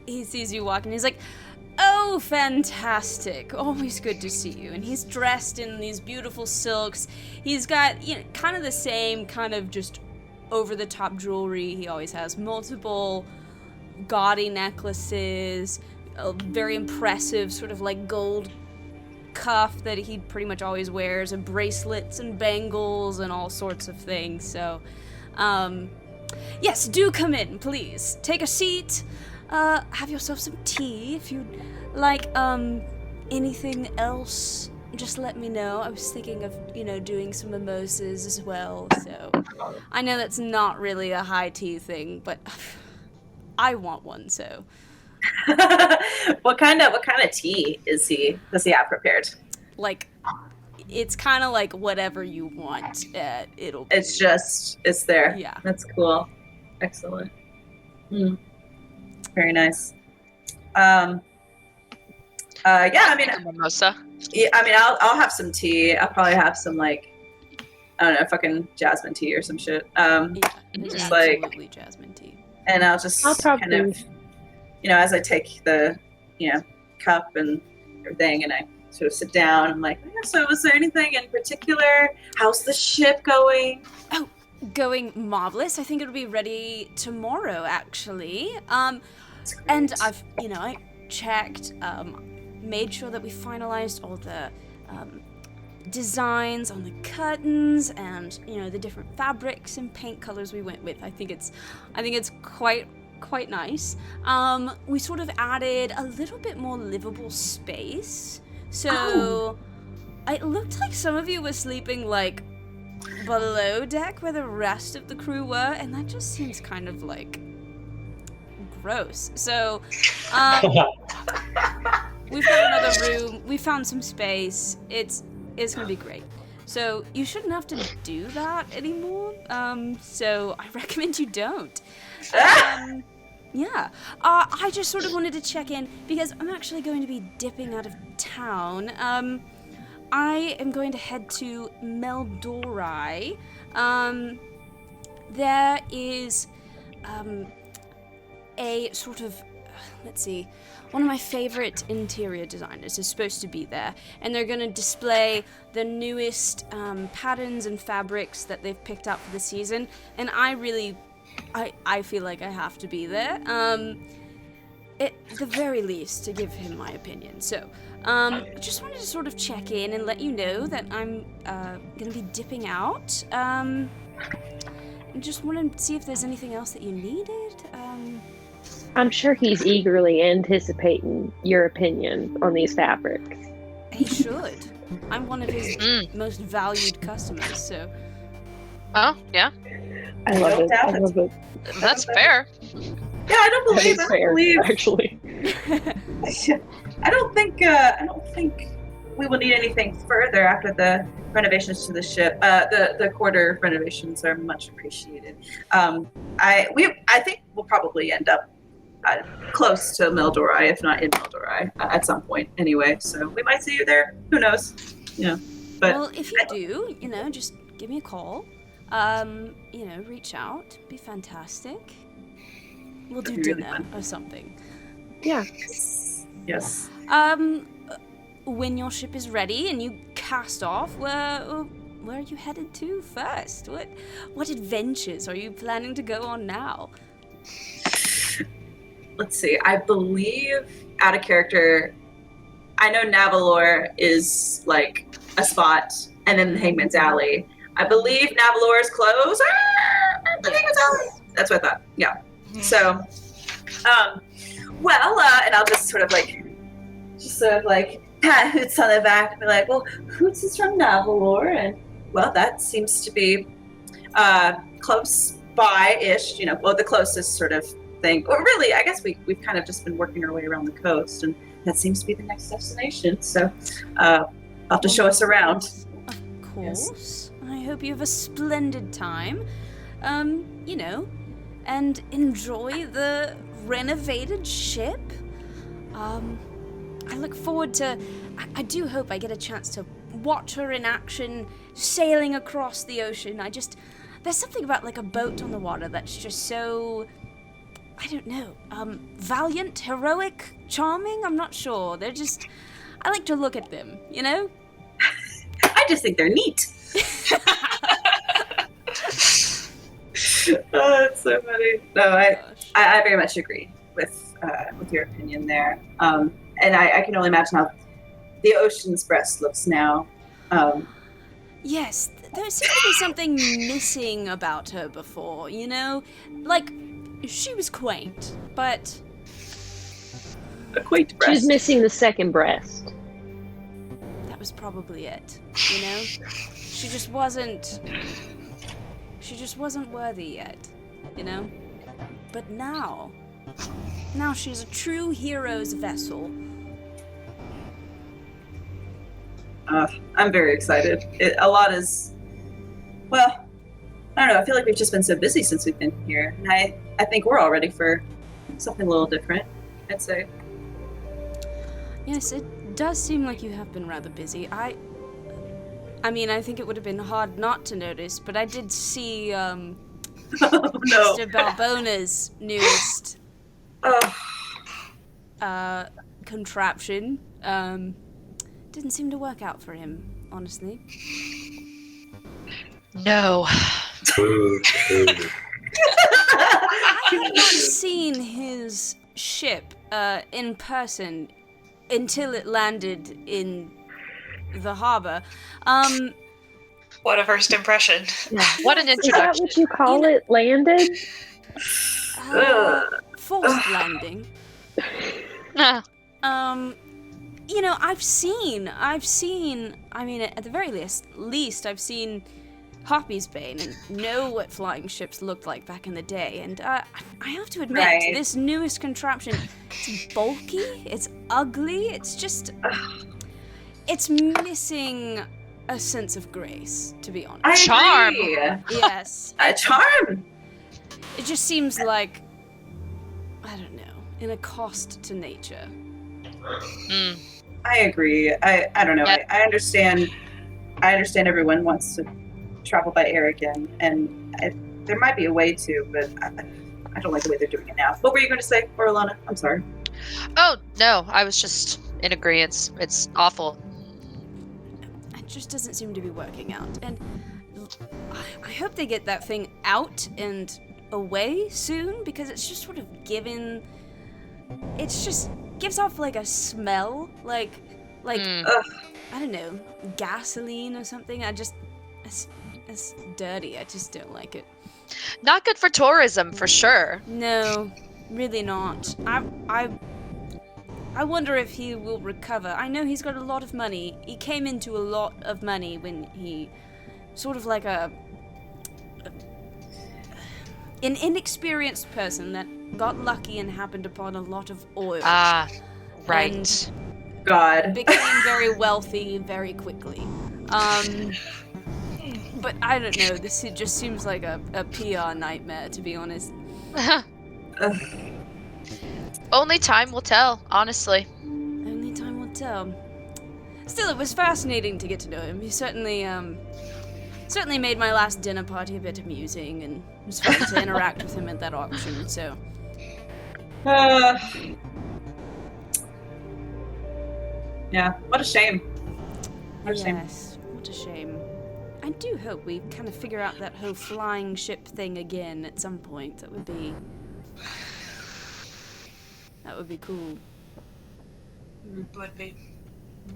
he sees you walking. He's like, "Oh, fantastic. Always good to see you." And he's dressed in these beautiful silks. He's got, kind of the same kind of just over-the-top jewelry. He always has multiple gaudy necklaces, a very impressive sort of like gold cuff that he pretty much always wears, and bracelets and bangles and all sorts of things. So, yes, do come in, please. Take a seat. Have yourself some tea. If you'd like anything else, just let me know. I was thinking of, doing some mimosas as well. So I know that's not really a high tea thing, but I want one. So What kind of tea does he have prepared? like, it's kind of like whatever you want. It'll be. It's there. Yeah. That's cool. Excellent. Very nice. Yeah, I mean, Mimosa. yeah, I mean, I'll have some tea. I'll probably have some like, I don't know, fucking jasmine tea or some shit. Just like jasmine tea. And I'll just kind of, as I take the, cup and everything, and I sort of sit down. I'm like, so was there anything in particular? How's the ship going? Oh, going marvelous. I think it'll be ready tomorrow, actually. And I've, I checked, made sure that we finalized all the designs on the curtains and, the different fabrics and paint colors we went with. I think it's quite nice. We sort of added a little bit more livable space. So it looked like some of you were sleeping like below deck where the rest of the crew were, and that just seems kind of like gross. So we've got another room. We found some space. It's gonna be great. So you shouldn't have to do that anymore. So I recommend you don't. Yeah. I just sort of wanted to check in because I'm actually going to be dipping out of town. I am going to head to Meldori. There is a sort of, let's see, one of my favorite interior designers is supposed to be there, and they're going to display the newest patterns and fabrics that they've picked up for the season, and I feel like I have to be there, at the very least, to give him my opinion. So, I just wanted to sort of check in and let you know that I'm going to be dipping out. I just want to see if there's anything else that you needed. I'm sure he's eagerly anticipating your opinion on these fabrics. He should. I'm one of his most valued customers, so. Oh, yeah. I love it. I love it. That's fair. Yeah, I don't believe. That is fair, actually. I don't think we will need anything further after the renovations to the ship. The quarter renovations are much appreciated. I think we'll probably end up close to Meldori, if not in Meldori, at some point anyway. So we might see you there. Who knows? But well, if you do, just give me a call. Reach out. Be fantastic. We'll do dinner or something. Yeah. Yes. When your ship is ready and you cast off, where are you headed to first? What adventures are you planning to go on now? Let's see. I believe, out of character, I know Navalor is like a spot, and then Hangman's Alley. I believe Navalor is closer than Hangman's Alley. That's what I thought. Yeah. So, and I'll just sort of pat Hoots on the back and be like, well, Hoots is from Navalor, and well, that seems to be close by-ish, the closest sort of thing. Or really, I guess we've kind of just been working our way around the coast, and that seems to be the next destination. So, I'll have to show us around. Of course. Yes. I hope you have a splendid time. And enjoy the renovated ship. I look forward to... I do hope I get a chance to watch her in action, sailing across the ocean. There's something about, like, a boat on the water that's just so... I don't know. Valiant, heroic, charming? I'm not sure. They're just... I like to look at them, I just think they're neat. Oh, it's so funny. No, I very much agree with your opinion there. And I can only imagine how the ocean's breast looks now. Yes, there seemed to be something missing about her before, Like, she was quaint, but... A quaint breast. She was missing the second breast. That was probably it, She just wasn't worthy yet, But now she's a true hero's vessel. I'm very excited. A lot is, well, I don't know. I feel like we've just been so busy since we've been here, and I think we're all ready for something a little different, I'd say. Yes, it does seem like you have been rather busy. I think it would have been hard not to notice, but I did see Mr. Balbona's newest contraption. Didn't seem to work out for him, honestly. No. I had not seen his ship in person until it landed in the harbor. What a first impression. What an Is introduction. that what you call it? Landed? Forced landing. I've seen, at the very least, I've seen Hoppy's Bane and know what flying ships looked like back in the day. And I have to admit, this newest contraption, it's bulky, it's ugly, it's just... It's missing a sense of grace, to be honest. Charm! Yes. A charm! It just seems like, I don't know, in a cost to nature. I agree. I don't know. Yep. I understand. I understand everyone wants to travel by air again, and there might be a way to, but I don't like the way they're doing it now. What were you going to say, Orlana? I'm sorry. Oh no, I was just in agreement. It's awful. It just doesn't seem to be working out, and I hope they get that thing out and away soon, because it's just sort of it's just gives off like a smell, like I don't know, gasoline or something. It's dirty. I just don't like it. Not good for tourism, for sure. No, really not. I wonder if he will recover. I know he's got a lot of money. He came into a lot of money when he sort of like an inexperienced person that got lucky and happened upon a lot of oil. Ah, right. God. Became very wealthy very quickly. But I don't know, it just seems like a PR nightmare, to be honest. Only time will tell, honestly. Only time will tell. Still, it was fascinating to get to know him. He certainly made my last dinner party a bit amusing, and it was fun to interact with him at that auction, so... Yeah, what a shame. What a shame. Yes, what a shame. I do hope we kind of figure out that whole flying ship thing again at some point. That would be cool. It would be. I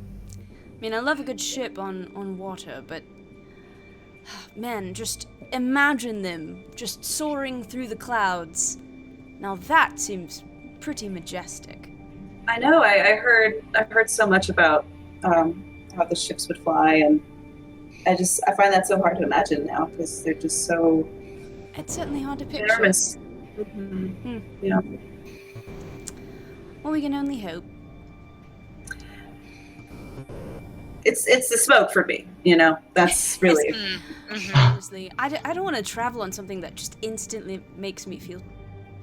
mean, I love a good ship on water, but man, just imagine them just soaring through the clouds. Now that seems pretty majestic. I know. I've heard so much about how the ships would fly, and I find that so hard to imagine now, because they're just so. It's certainly hard to picture. Enormous. Yeah. Well, we can only hope. It's the smoke for me, you know. That's really. Honestly, I don't want to travel on something that just instantly makes me feel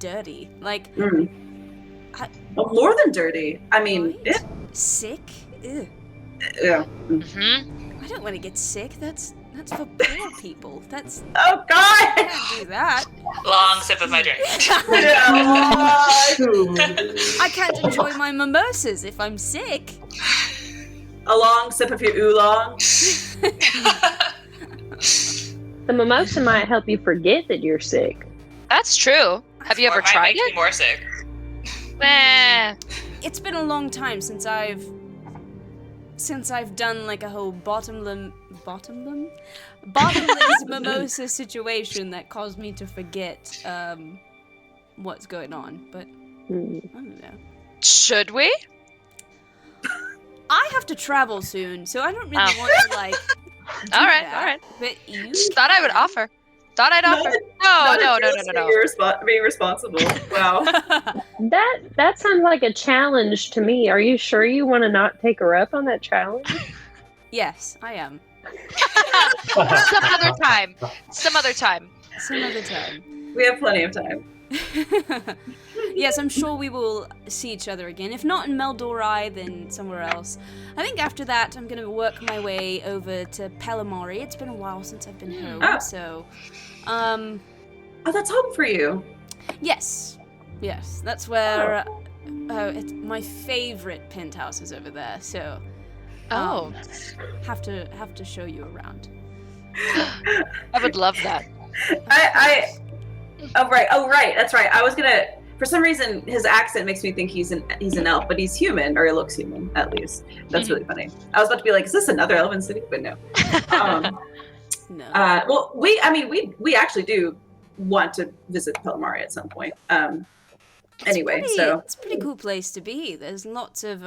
dirty. Like. Well, more than dirty. I mean, right? Sick. Ew. Yeah. I don't want to get sick. That's for poor people. That's. Oh God! I can't do that. Long sip of my drink. I can't enjoy my mimosas if I'm sick. A long sip of your oolong. The mimosa might help you forget that you're sick. That's true. Have you ever tried Make me it? more sick. It's been a long time since I've done like a whole bottomless mimosa situation that caused me to forget what's going on. But I don't know. Should we? I have to travel soon, so I don't really want to like. All right. But you Thought I would offer. Thought I'd offer. No. Being responsible. Wow. That sounds like a challenge to me. Are you sure you want to not take her up on that challenge? Yes, I am. Some other time. We have plenty of time. Yes, I'm sure we will see each other again. If not in Meldorai, then somewhere else. I think after that, I'm going to work my way over to Pelamari. It's been a while since I've been home, so... Oh, that's home for you. Yes, that's where... it's my favorite penthouse is over there, so... Have to show you around. I would love that. Oh right, that's right. I was gonna. For some reason, his accent makes me think he's an elf, but he's human, or he looks human at least. That's really funny. I was about to be like, is this another Elven city? But no. No. Well, we actually do want to visit Pelamari at some point. It's a pretty cool place to be. There's lots of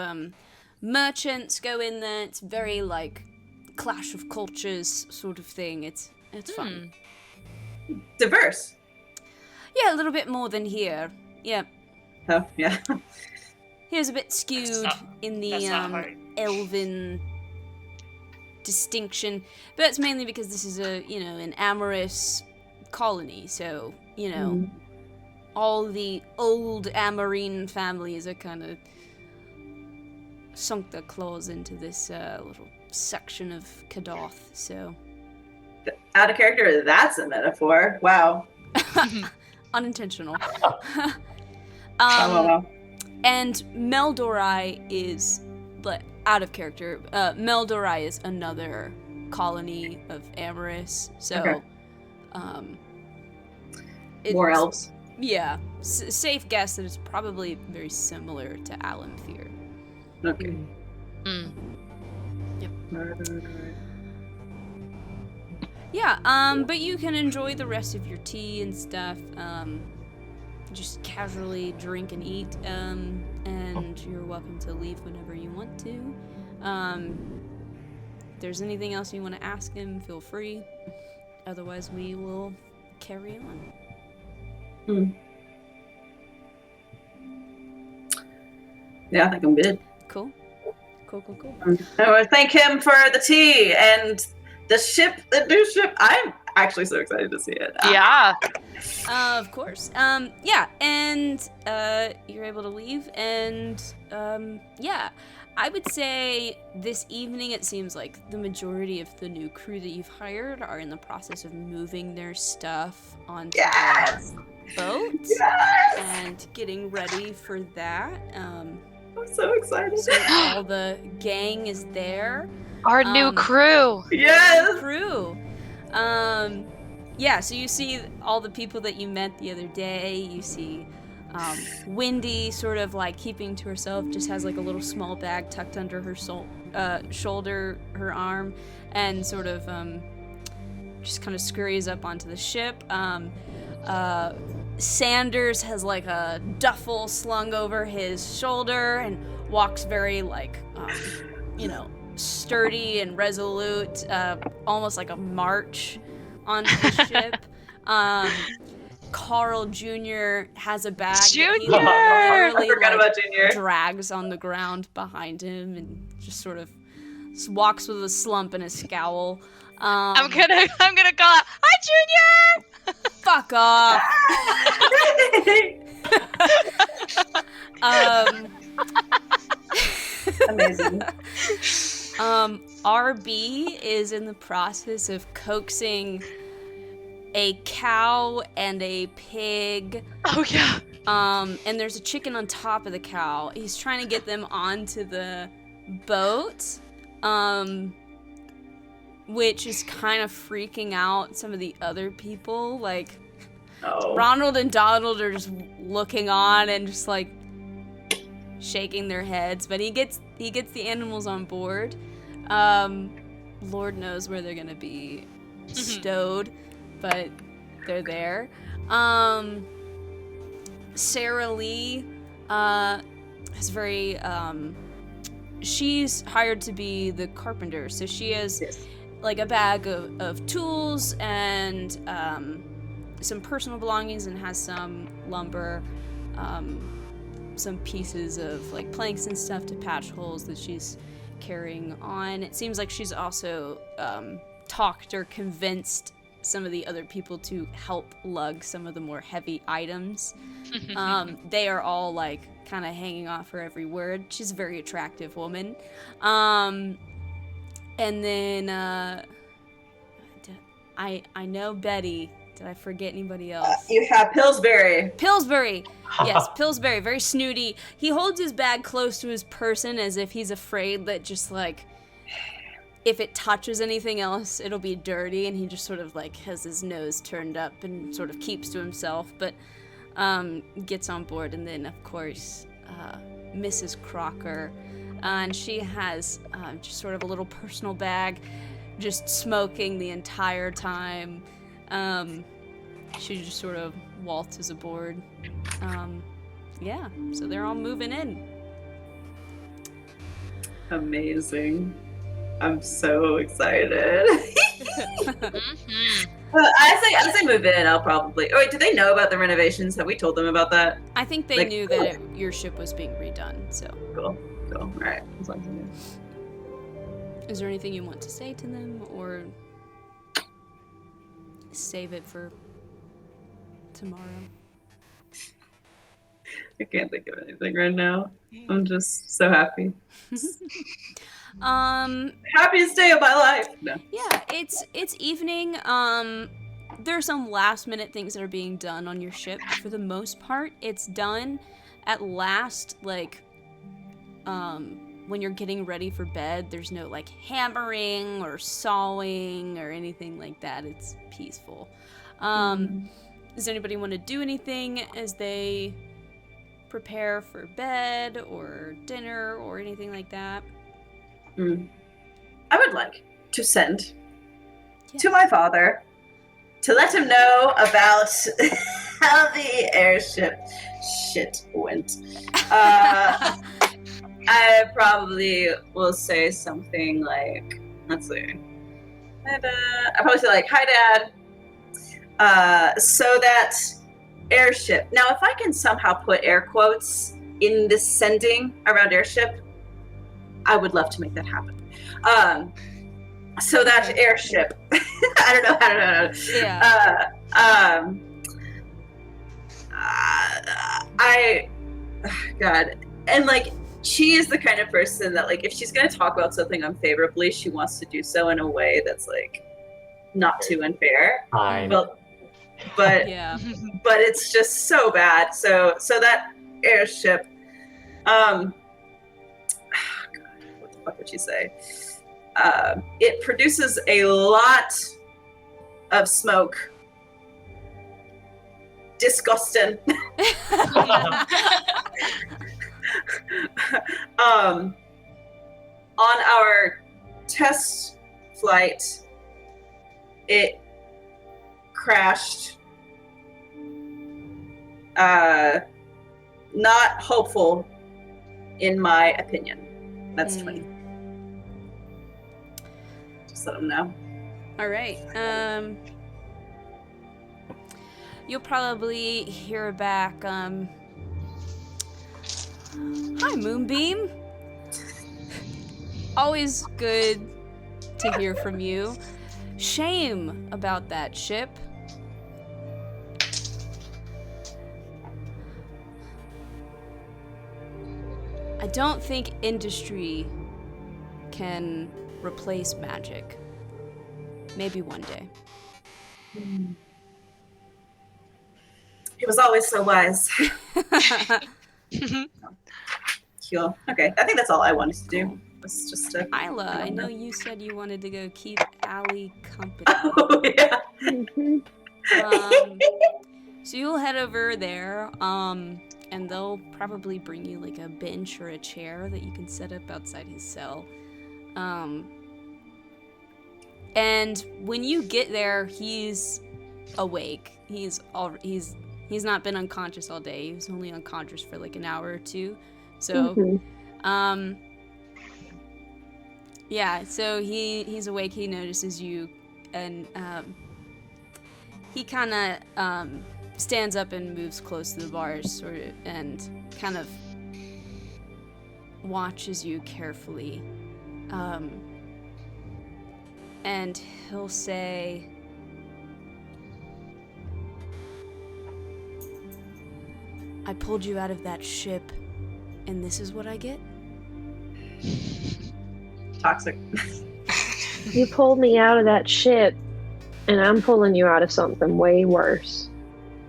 merchants go in there. It's very like clash of cultures sort of thing. It's fun. Diverse. Yeah, a little bit more than here. Yeah. Oh, yeah. Here's a bit skewed in the elven distinction, but it's mainly because this is an amorous colony, so, all the old Amarine families are kind of sunk their claws into this little section of Kadoth, so... Out of character, that's a metaphor. Wow. Unintentional. Wow. And Meldorai is, but out of character, Meldorai is another colony of Amaris, so... More elves. Yeah. Safe guess that it's probably very similar to Alanthir. Okay. Yep. Right. Yeah, but you can enjoy the rest of your tea and stuff. Just casually drink and eat, and you're welcome to leave whenever you want to. If there's anything else you want to ask him, feel free. Otherwise, we will carry on. Yeah, I think I'm good. Cool. I want to thank him for the tea and the new ship. I'm actually so excited to see it. Yeah. Of course. Yeah, and you're able to leave, and yeah. I would say this evening it seems like the majority of the new crew that you've hired are in the process of moving their stuff onto the boat and getting ready for that. I'm so excited. So all the gang is there. Our new crew. Yes. Crew. Yeah, so you see all the people that you met the other day. You see Wendy sort of like keeping to herself, just has like a little small bag tucked under her shoulder, her arm, and sort of just kind of scurries up onto the ship. Sanders has like a duffel slung over his shoulder and walks very like, sturdy and resolute, almost like a march onto the ship. Carl Jr. has a bag that he literally, drags on the ground behind him and just sort of walks with a slump and a scowl. I'm gonna call out, "Hi, Junior!" Fuck off. Amazing. RB is in the process of coaxing a cow and a pig. Oh yeah. And there's a chicken on top of the cow. He's trying to get them onto the boat, which is kind of freaking out some of the other people. Like, Ronald and Donald are just looking on and just like shaking their heads. But he gets the animals on board. Lord knows where they're gonna be stowed. But they're there. Sarah Lee is very, she's hired to be the carpenter. So she has like a bag of tools and some personal belongings, and has some lumber, some pieces of like planks and stuff to patch holes that she's carrying on. It seems like she's also talked or convinced some of the other people to help lug some of the more heavy items. They are all like kind of hanging off her every word. She's a very attractive woman. And then I know Betty. Did I forget anybody else? You have Pillsbury. Pillsbury. Yes, Pillsbury. Very snooty. He holds his bag close to his person as if he's afraid that just like if it touches anything else, it'll be dirty, and he just sort of like has his nose turned up and sort of keeps to himself, but gets on board. And then of course Mrs. Crocker, and she has just sort of a little personal bag, just smoking the entire time. She just sort of waltzes aboard. Yeah, so they're all moving in. Amazing. I'm so excited. I say move in. I'll probably. Oh wait, do they know about the renovations? Have we told them about that? I think they knew that your ship was being redone. So cool. All right. As long as I know. Is there anything you want to say to them, or save it for tomorrow? I can't think of anything right now. I'm just so happy. Happiest day of my life. No. Yeah, it's evening. There are some last minute things that are being done on your ship, but for the most part, it's done. At last, like, when you're getting ready for bed, there's no like hammering or sawing or anything like that. It's peaceful. Does anybody want to do anything as they prepare for bed or dinner or anything like that? I would like to send to my father to let him know about how the airship shit went. I probably will say something like, let's see. I probably say like, "Hi, Dad. So that airship." Now, if I can somehow put air quotes in this sending around airship, I would love to make that happen. So that airship, I don't know. Yeah. God. And like, she is the kind of person that like, if she's going to talk about something unfavorably, she wants to do so in a way that's like, not too unfair. But Yeah. But it's just so bad. So that airship, God, what the fuck would you say? It produces a lot of smoke. Disgusting. On our test flight, it crashed. Not hopeful, in my opinion. That's 20. Just let them know. All right. You'll probably hear back. Hi, Moonbeam. Always good to hear from you. Shame about that ship. I don't think industry can replace magic. Maybe one day. He was always so wise. Cool. Okay, I think that's all I wanted to do. Was just to. Isla, I know you said you wanted to go keep Allie company. Oh yeah. So you'll head over there, and they'll probably bring you like a bench or a chair that you can set up outside his cell. And when you get there, he's awake. He's not been unconscious all day. He was only unconscious for like an hour or two. So, yeah. So he's awake. He notices you, and he kind of stands up and moves close to the bars, and kind of watches you carefully. And he'll say, "I pulled you out of that ship, and this is what I get?" Toxic. You pulled me out of that ship, and I'm pulling you out of something way worse.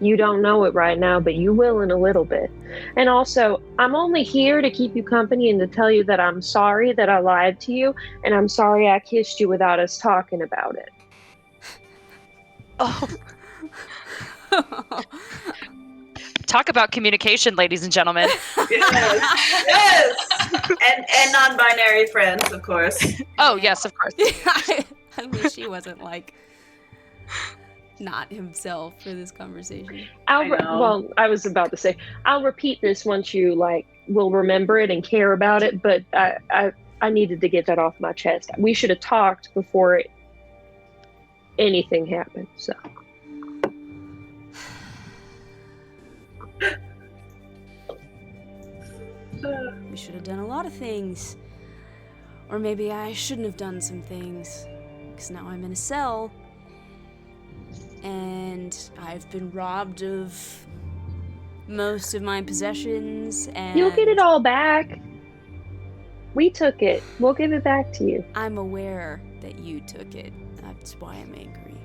You don't know it right now, but you will in a little bit. And also, I'm only here to keep you company and to tell you that I'm sorry that I lied to you, and I'm sorry I kissed you without us talking about it. Oh. Talk about communication, ladies and gentlemen. Yes. And non-binary friends, of course. Oh, yes, of course. I wish he wasn't like not himself for this conversation. Well, I was about to say, I'll repeat this once you will remember it and care about it, but I needed to get that off my chest. We should have talked before anything happened, so. We should have done a lot of things. Or maybe I shouldn't have done some things. Because now I'm in a cell. And I've been robbed of most of my possessions, and You'll get it all back. We took it. We'll give it back to you. I'm aware that you took it. That's why I'm angry.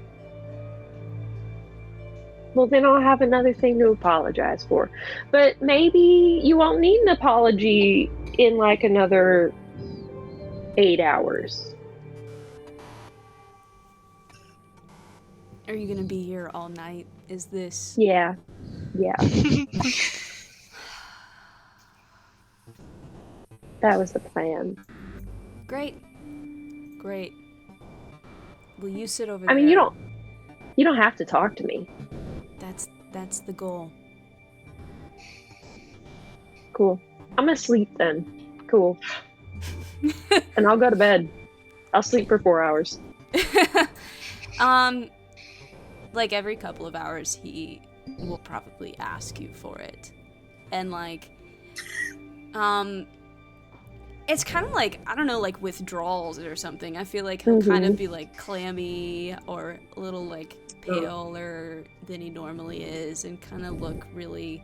Well, then I'll have another thing to apologize for. But maybe you won't need an apology in like another 8 hours. Are you gonna be here all night? Is this... Yeah. That was the plan. Great. Will you sit over there? I mean, you don't have to talk to me. That's the goal. Cool. I'm gonna sleep then. Cool. And I'll go to bed. I'll sleep for 4 hours. Like every couple of hours he will probably ask you for it. And like it's kind of like, I don't know, like withdrawals or something. I feel like he'll kind of be like clammy or a little like paler than he normally is and kind of look really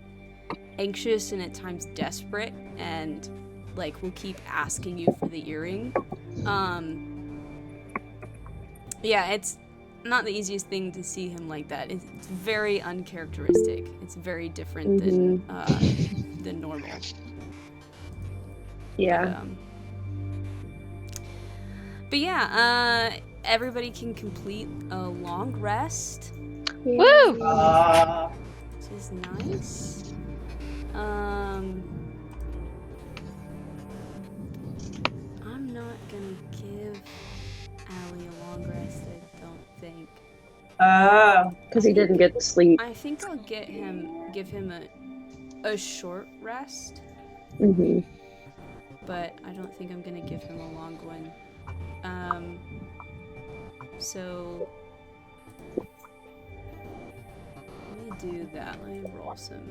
anxious and at times desperate, and like will keep asking you for the earring. Yeah, it's not the easiest thing to see him like that. It's very uncharacteristic. It's very different than normal. Yeah. But yeah, everybody can complete a long rest. Woo! Which is nice. I'm not gonna give Allie a long rest, I don't think. Because he didn't get to sleep. I think I'll give him a short rest. But I don't think I'm gonna give him a long one. So let me do that. Let me roll some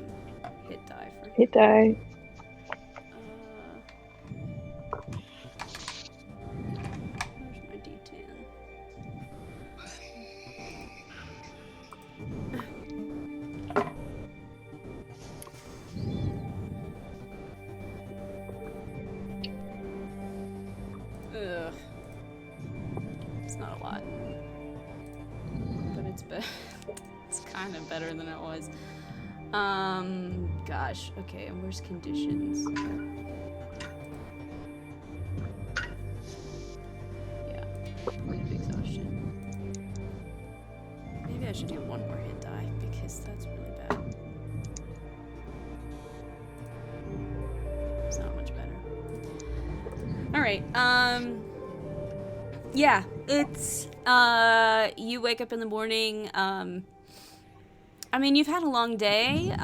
hit die for him. Hit die. Where's my D10? Ugh. It's not a lot. But it's kind of better than it was. Gosh. Okay, and where's conditions? Yeah. Point of exhaustion. Maybe I should do one more hit die because that's really bad. It's not much better. Alright, yeah, it's, you wake up in the morning, I mean, you've had a long day,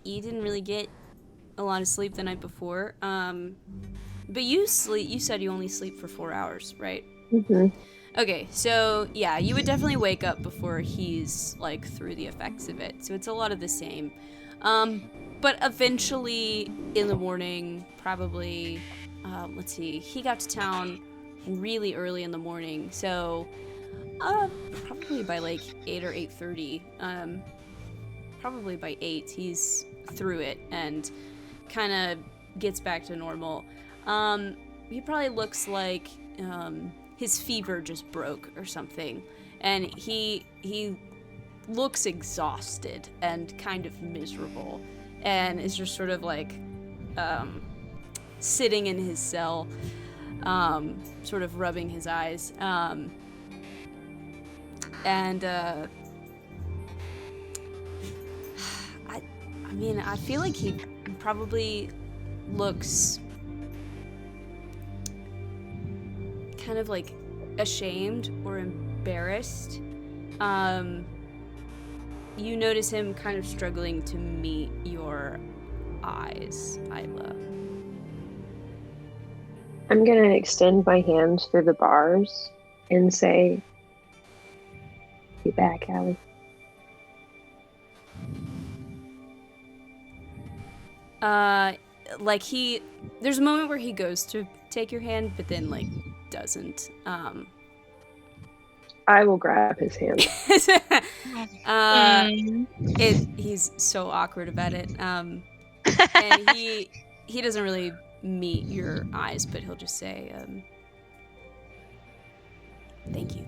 you didn't really get a lot of sleep the night before, but you said you only sleep for 4 hours, right? Okay, so, yeah, you would definitely wake up before he's, like, through the effects of it, so it's a lot of the same, but eventually, in the morning, probably, let's see, he got to town really early in the morning, so probably by like 8 or 8:30, probably by 8 he's through it and kind of gets back to normal. He probably looks like his fever just broke or something, and he looks exhausted and kind of miserable, and is just sort of like sitting in his cell, sort of rubbing his eyes, and I mean, I feel like he probably looks kind of like ashamed or embarrassed. You notice him kind of struggling to meet your eyes, Isla. I'm gonna extend my hand through the bars and say, "Be back, Allie." Like there's a moment where he goes to take your hand, but then like doesn't. I will grab his hand. He's so awkward about it. And he doesn't really meet your eyes, but he'll just say, thank you.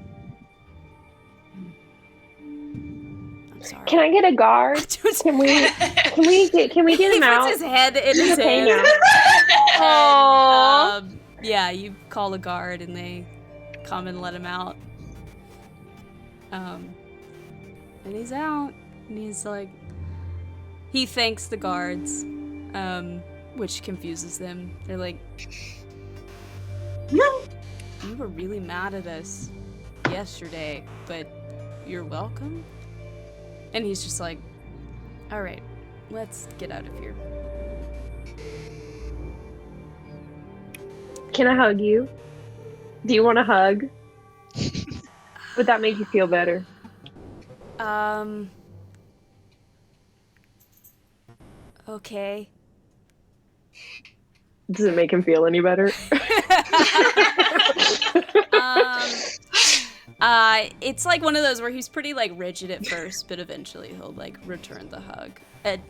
I'm sorry. Can I get a guard? Can we get him he out? puts his head in his hand. Aww. Yeah, you call a guard and they come and let him out. And he's out. And he's like, he thanks the guards, which confuses them. They're like, you were really mad at us yesterday, but you're welcome? And he's just like, all right, let's get out of here. Can I hug you? Do you want a hug? Would that make you feel better? Okay. Does it make him feel any better? It's like one of those where he's pretty like rigid at first, but eventually he'll like return the hug. And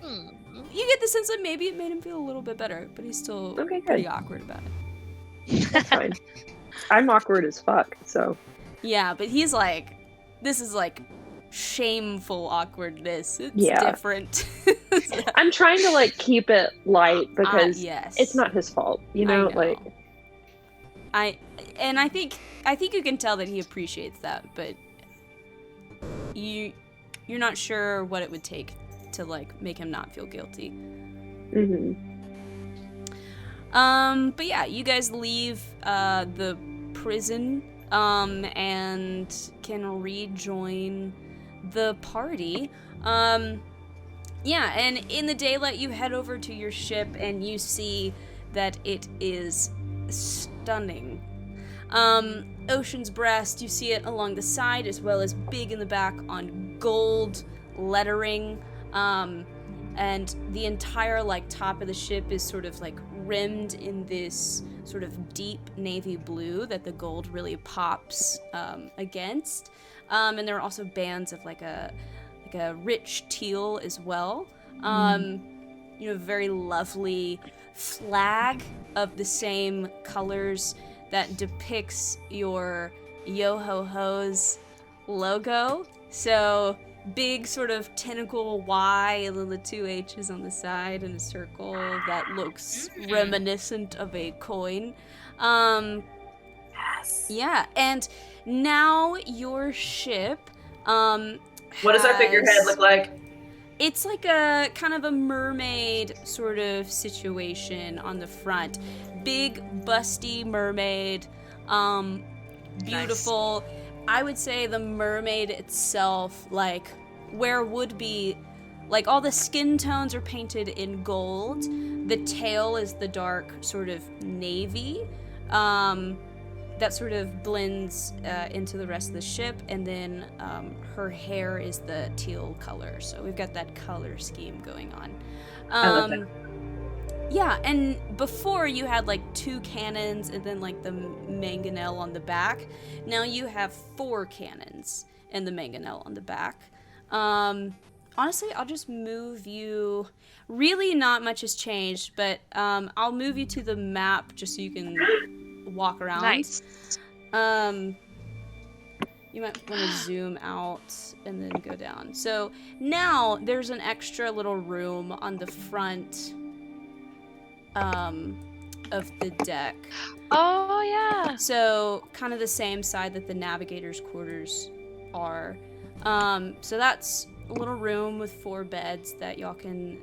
you get the sense that maybe it made him feel a little bit better, but he's still pretty awkward about it. That's fine. I'm awkward as fuck, so. Yeah, but he's like, this is like shameful awkwardness. It's different. I'm trying to like keep it light because yes. it's not his fault, you know? Like I think you can tell that he appreciates that, but you're not sure what it would take to like make him not feel guilty. But yeah, you guys leave the prison and can rejoin the party. Yeah, and in the daylight you head over to your ship and you see that it is stunning. Ocean's Breast, you see it along the side as well as big in the back on gold lettering. And the entire like top of the ship is sort of like rimmed in this sort of deep navy blue that the gold really pops against. And there are also bands of like a rich teal as well. Very lovely flag of the same colors that depicts your Yo-Ho-Ho's logo. So big sort of tentacle Y and then the two H's on the side and a circle that looks reminiscent of a coin. Yes. Yeah, and now your ship what does our figurehead look like? It's like a kind of a mermaid sort of situation on the front. Big, busty mermaid. Beautiful. Nice. I would say the mermaid itself, like, where would be, like, all the skin tones are painted in gold. The tail is the dark sort of navy. That sort of blends into the rest of the ship, and then her hair is the teal color. So we've got that color scheme going on. I love that. Yeah, and before you had like 2 cannons and then like the mangonel on the back. Now you have 4 cannons and the mangonel on the back. Honestly, I'll just move you. Really, not much has changed, but I'll move you to the map just so you can walk around. Nice. You might want to zoom out and then go down. So now there's an extra little room on the front of the deck. Oh, yeah. So kind of the same side that the navigator's quarters are. So that's a little room with 4 beds that y'all can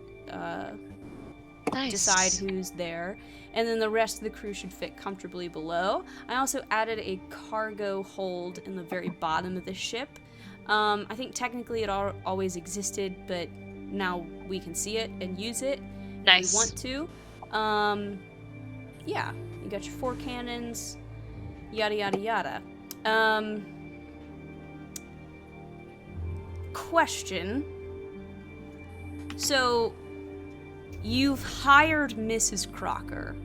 decide who's there. And then the rest of the crew should fit comfortably below. I also added a cargo hold in the very bottom of the ship. I think technically it always existed, but now we can see it and use it Nice. if we want to. Yeah, you got your 4 cannons, yada yada yada. Question. So, you've hired Mrs. Crocker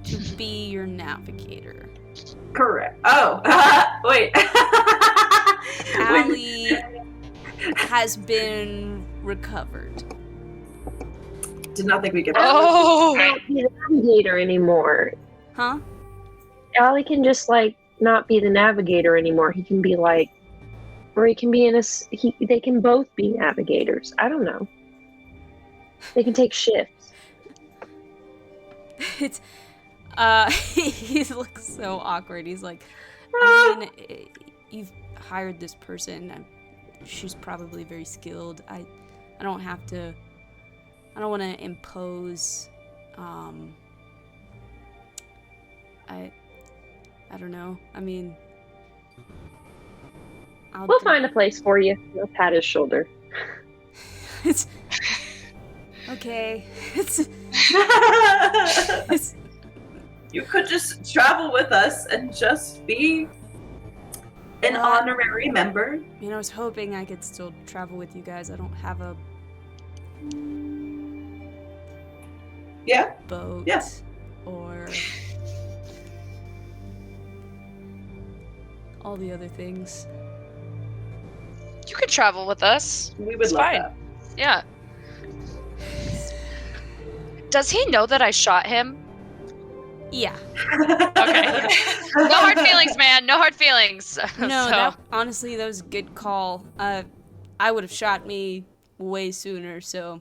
to be your navigator. Correct. Oh, wait. has been recovered. Did not think we could. Oh! Not be the navigator anymore. Huh? Allie can just like not be the navigator anymore. He can be like, or he can be in a. They can both be navigators. I don't know. They can take shifts. It's he looks so awkward. He's like, I mean, you've hired this person. She's probably very skilled. I don't have to. I don't want to impose. I don't know. I mean, We'll find a place for you. I'll pat his shoulder. It's okay. It's You could just travel with us and just be an honorary member. I was hoping I could still travel with you guys. I don't have a boat or all the other things. You could travel with us. We would It's love fine. that. Yeah. Does he know that I shot him? Yeah. Okay. No hard feelings, man. No hard feelings. No, honestly, that was a good call. I would have shot me way sooner, so...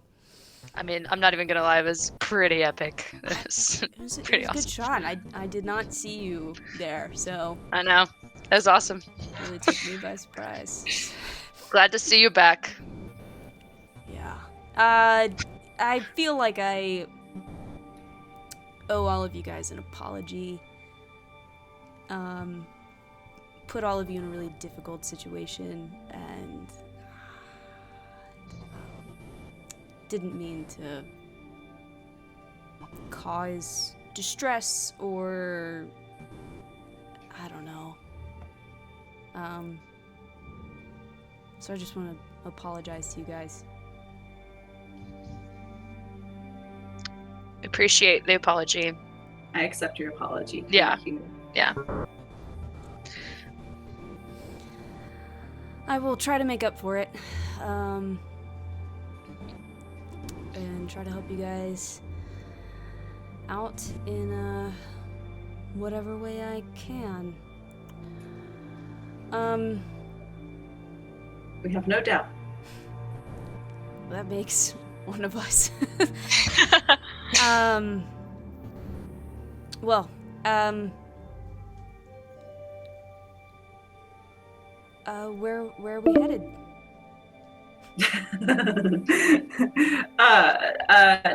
I mean, I'm not even gonna lie, it was pretty epic. It was pretty a awesome. good shot. I did not see you there, so I know. That was awesome. it really took me by surprise. Glad to see you back. Yeah. I feel like I owe all of you guys an apology. Put all of you in a really difficult situation, and didn't mean to cause distress or I don't know. So I just want to apologize to you guys. Appreciate the apology. I accept your apology. Yeah. Thank you. Yeah. I will try to make up for it. And try to help you guys out in whatever way I can. We have no doubt. That makes one of us. Where are we headed?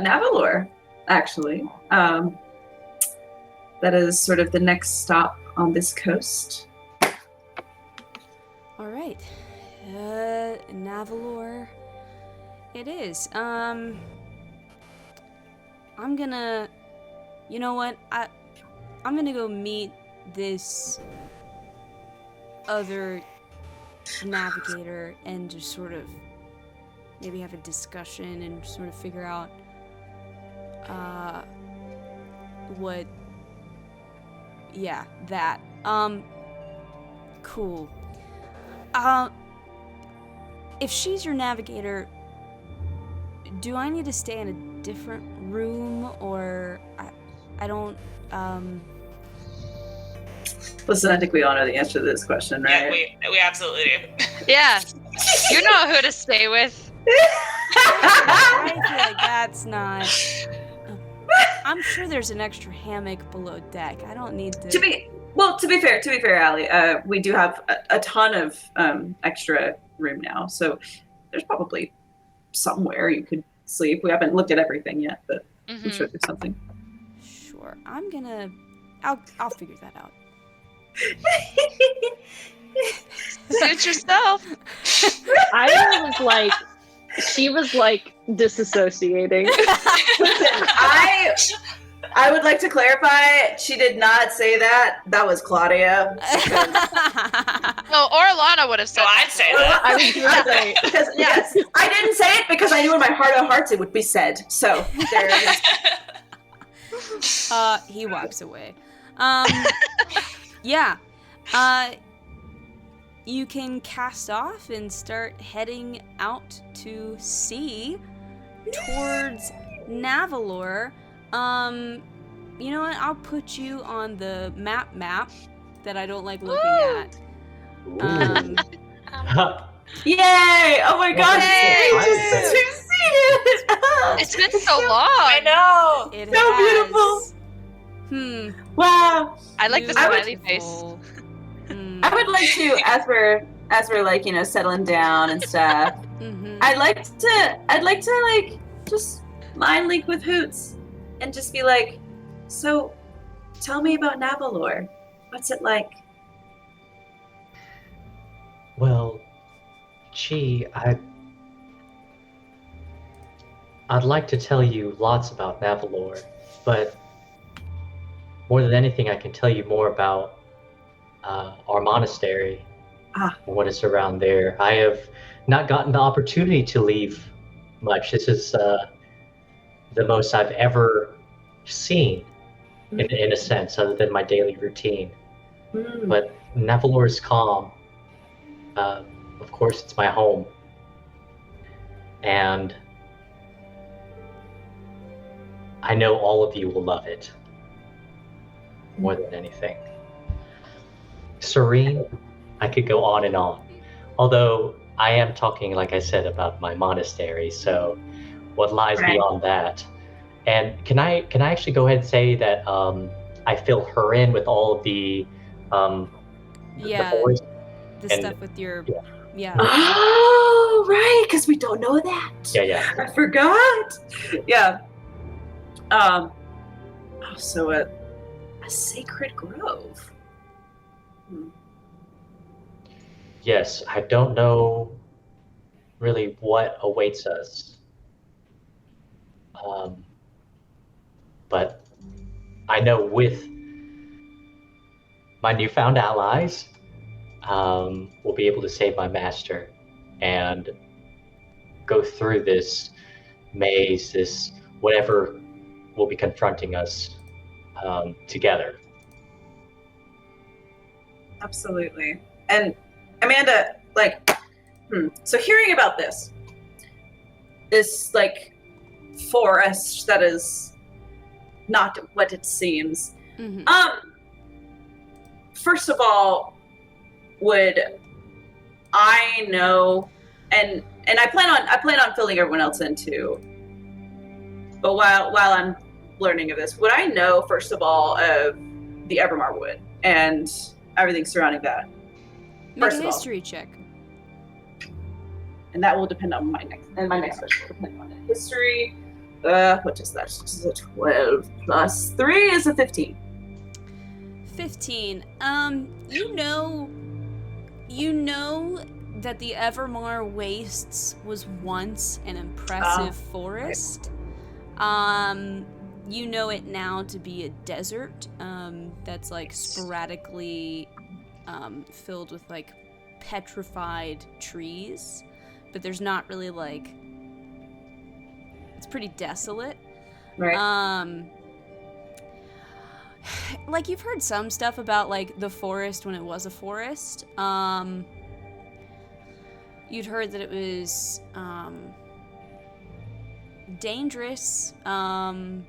Navalor, actually. That is sort of the next stop on this coast. All right, Navalor. It is. I'm gonna. You know what? I'm gonna go meet this other navigator and just sort of maybe have a discussion and sort of figure out what that cool. If she's your navigator, do I need to stay in a different room, or I don't Listen, I think we all know the answer to this question, right? Yeah, we absolutely do. Yeah. You know who to stay with. I feel like that's not. I'm sure there's an extra hammock below deck. I don't need to. To be fair, Allie, we do have a ton of extra room now, so there's probably somewhere you could sleep. We haven't looked at everything yet, but I'm sure there's something. Sure, I'll figure that out. Suit yourself. She was like disassociating. Listen, I would like to clarify, she did not say that. That was Claudia. No, Orlana would have said So I'd say that. I was gonna say, Because, yes, I didn't say it because I knew in my heart of hearts it would be said. So there it is. He walks away. Yeah. you can cast off and start heading out to sea towards Navalor. You know what? I'll put you on the map that I don't like looking at. Yay! Oh my gosh! Yay! We've seen it. It's been so long. I know. It So has. Wow. I like the smiley face. Hmm. I would like to, as we're like, you know, settling down and stuff. Mhm. I'd like to like just mind link with Hoots and just be like, so tell me about Navalor. What's it like? Well, gee, I'd like to tell you lots about Navalor, but more than anything, I can tell you more about our monastery and what is around there. I have not gotten the opportunity to leave much. This is the most I've ever seen, in a sense, other than my daily routine. But Navalor is calm. Of course, it's my home. And I know all of you will love it more than anything. Serene, I could go on and on. Although I am talking, like I said, about my monastery, so what lies beyond that? And can I actually go ahead and say that I fill her in with all of the forest stuff with your Oh, right, because we don't know that. Yeah. I forgot. Yeah. So a sacred grove. Yes, I don't know really what awaits us. But I know with my newfound allies, we'll be able to save my master and go through this maze, this whatever will be confronting us together. Absolutely. And Amanda, like, so hearing about this like forest that is not what it seems. First of all, would I know, and I plan on filling everyone else in too. But while I'm learning of this, would I know first of all of the Evermar Wood and everything surrounding that? Make a history check. And that will depend on my next question will depend on the history. What is that? This is a 12 plus 3 is a 15. 15. You know that the Evermar Wastes was once an impressive forest. You know it now to be a desert that's like sporadically filled with like petrified trees, but there's not really like, it's pretty desolate. Right. Like you've heard some stuff about like the forest when it was a forest. You'd heard that it was dangerous, and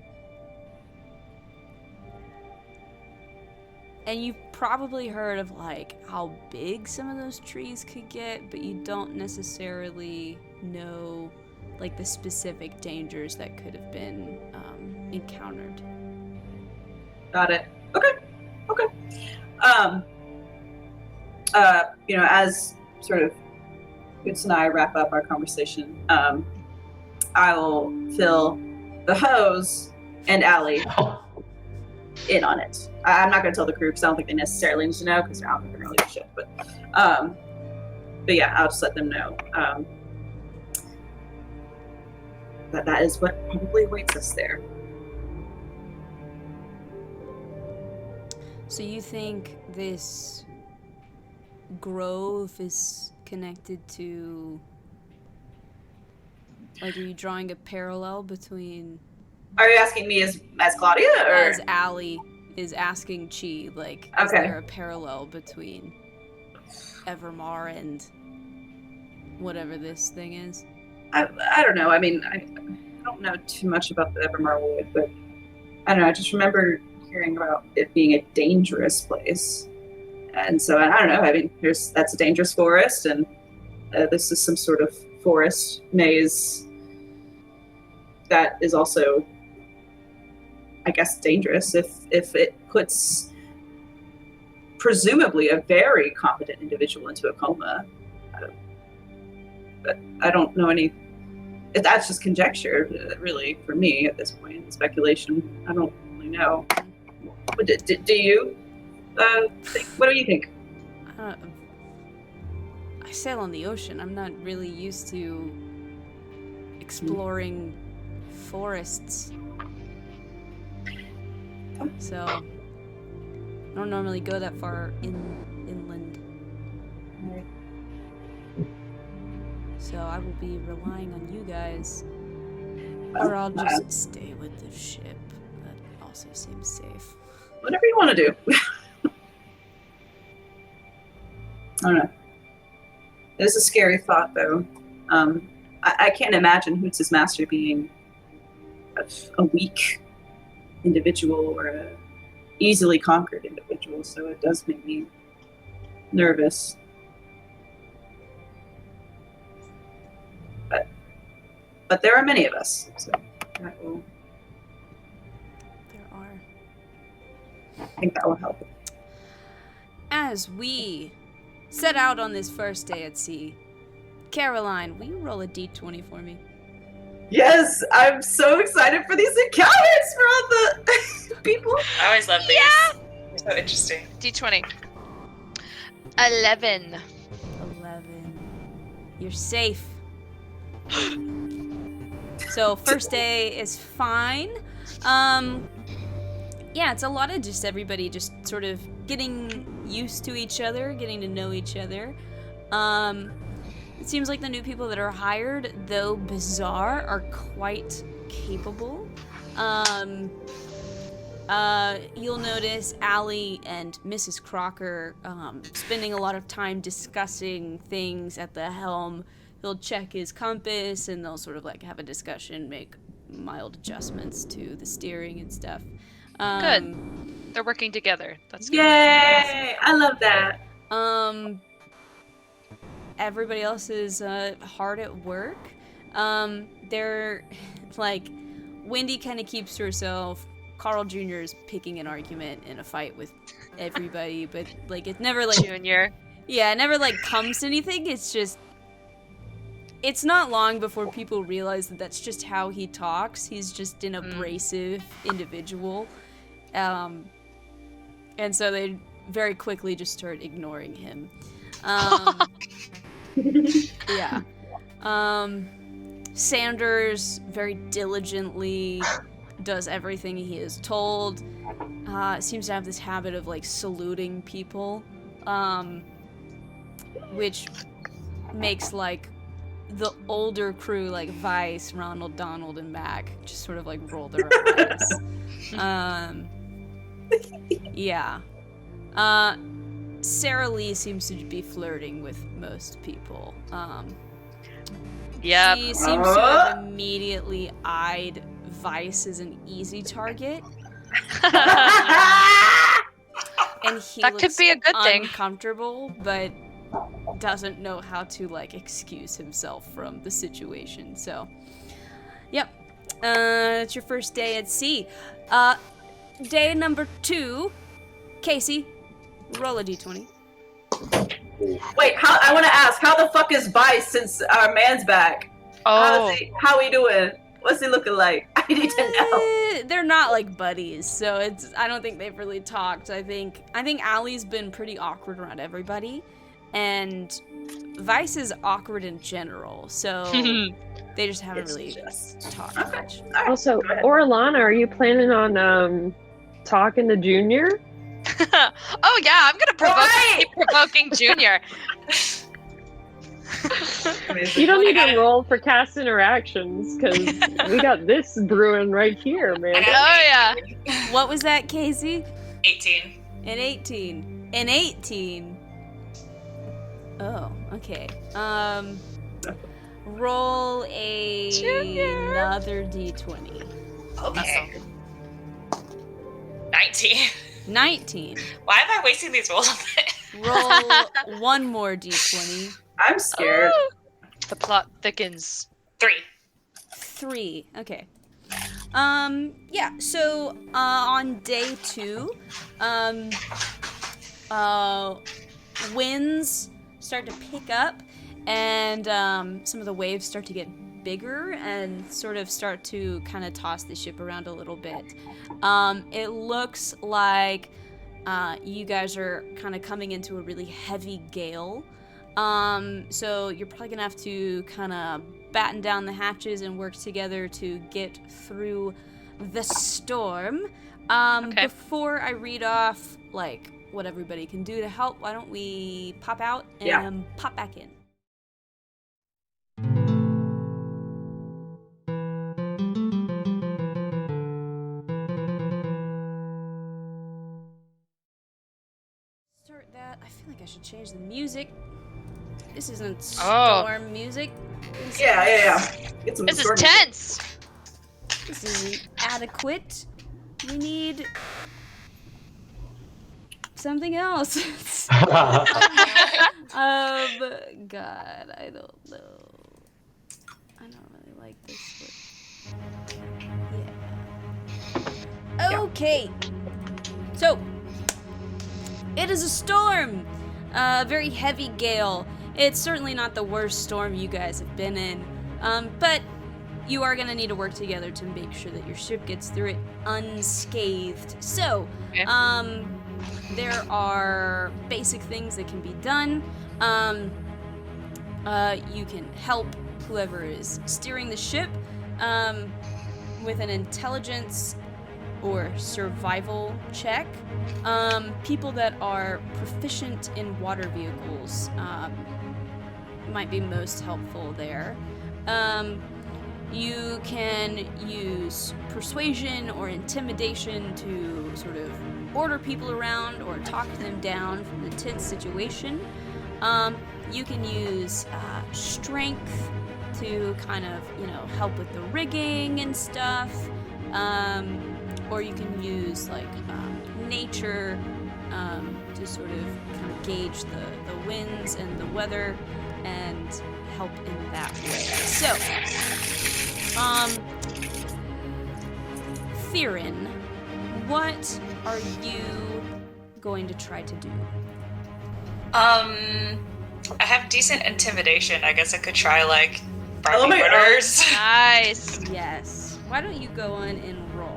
you've probably heard of like how big some of those trees could get, but you don't necessarily know like the specific dangers that could have been encountered. Got it. Okay. As sort of Boots and I wrap up our conversation, I will fill the hose and Allie in on it. I'm not going to tell the crew because I don't think they necessarily need to know because I don't think they're going to leave shit. But yeah, I'll just let them know that is what probably awaits us there. So you think this grove is connected to, like, are you drawing a parallel between? Are you asking me as Claudia, or as Allie is asking Chi? Like, is there a parallel between? Evermar and whatever this thing is? I don't know. I mean, I don't know too much about the Evermar Wood, but I don't know. I just remember hearing about it being a dangerous place. And so, I don't know. I mean, that's a dangerous forest, and this is some sort of forest maze that is also, I guess, dangerous if it puts presumably a very competent individual into a coma. I don't know any. That's just conjecture, really, for me at this point. Speculation. I don't really know. But do you think? What do you think? I sail on the ocean. I'm not really used to exploring forests. So I don't normally go that far inland. So I will be relying on you guys. Or I'll just stay with the ship. That also seems safe. Whatever you want to do. I don't know. It is a scary thought, though. I can't imagine Hoots' master being a weak individual or a easily conquered individual, so it does make me nervous. But there are many of us, so that will. There are. I think that will help. As we set out on this first day at sea, Caroline, will you roll a d20 for me? Yes, I'm so excited for these encounters for all the people. I always love these. Yeah. They're so interesting. D20. 11. 11. You're safe. So first day is fine. Yeah, it's a lot of just everybody just sort of getting used to each other, getting to know each other. It seems like the new people that are hired, though bizarre, are quite capable. You'll notice Allie and Mrs. Crocker spending a lot of time discussing things at the helm. He'll check his compass, and they'll sort of like have a discussion, make mild adjustments to the steering and stuff. Good. They're working together. That's good. Yay! I love that. Everybody else is hard at work. They're like, Wendy kind of keeps to herself. Carl Jr. is picking an argument in a fight with everybody, but like it never like Junior. Yeah, it never like comes to anything. It's just, it's not long before people realize that that's just how he talks. He's just an abrasive individual, and so they very quickly just start ignoring him. Yeah. Sanders very diligently does everything he is told. Seems to have this habit of like saluting people, which makes like the older crew like Vice, Ronald, Donald, and Mac just sort of like roll their eyes. Yeah. Sarah Lee seems to be flirting with most people. Yep. She seems to have immediately eyed Vice as an easy target. And he That looks could be a good thing. uncomfortable, but doesn't know how to like excuse himself from the situation. So, yep. It's your first day at sea. Day number 2, Casey, roll a d20. Wait, I want to ask, how the fuck is Vice since our man's back? Oh. How he doing? What's he looking like? I need to know. They're not like buddies, so I don't think they've really talked. I think Allie's been pretty awkward around everybody, and Vice is awkward in general, so they just haven't really talked much. Also, Orlana, are you planning on talking to Junior? Oh yeah, I'm gonna keep provoking Junior. You don't need to roll for cast interactions, because we got this brewing right here, man. Oh yeah. What was that, Casey? 18. An 18. An 18. Oh, okay. Roll another d20. Okay. 19. 19. Why am I wasting these rolls on it? Roll one more d20. I'm scared. The plot thickens. 3. 3. Okay. Yeah, so on day 2, winds start to pick up, and some of the waves start to get bigger and sort of start to kind of toss the ship around a little bit. It looks like you guys are kind of coming into a really heavy gale. So you're probably gonna have to kind of batten down the hatches and work together to get through the storm. Okay. Before I read off like what everybody can do to help, why don't we pop out and pop back in? Start that. I feel like I should change the music. This isn't storm music. Yeah. Get some This is stormy- tense. This isn't adequate. We need something else. God, I don't know. I don't really like this one. Yeah. Okay. So, it is a storm. A very heavy gale. It's certainly not the worst storm you guys have been in. But you are going to need to work together to make sure that your ship gets through it unscathed. So, Okay. there are basic things that can be done. You can help whoever is steering the ship with an intelligence or survival check. People that are proficient in water vehicles might be most helpful there. You can use persuasion or intimidation to sort of order people around or talk them down from the tense situation. You can use strength to kind of, help with the rigging and stuff. Or you can use like nature to sort of kind of gauge the winds and the weather and help in that way. So, Theron, what are you going to try to do? I have decent intimidation. I guess I could try like Oh barking my God. orders. Nice. Yes. Why don't you go on and roll?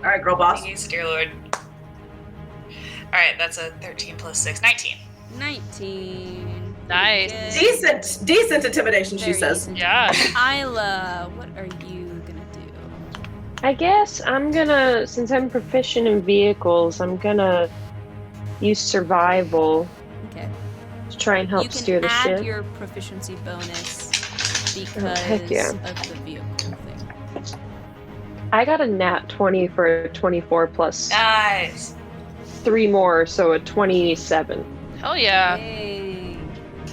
All right, girl boss. Thank you, dear Lord. All right, that's a 13 plus 6, 19. 19. Nice. Good. Decent intimidation, she Very says. decent. Yeah. Isla, what are you gonna do? I guess I'm gonna, since I'm proficient in vehicles, I'm gonna use survival Okay. to try and help You can steer the add ship. your proficiency bonus because heck yeah. of the vehicle thing. I got a nat 20 for a 24 plus Nice. 3 more, so a 27. Hell yeah. Yay.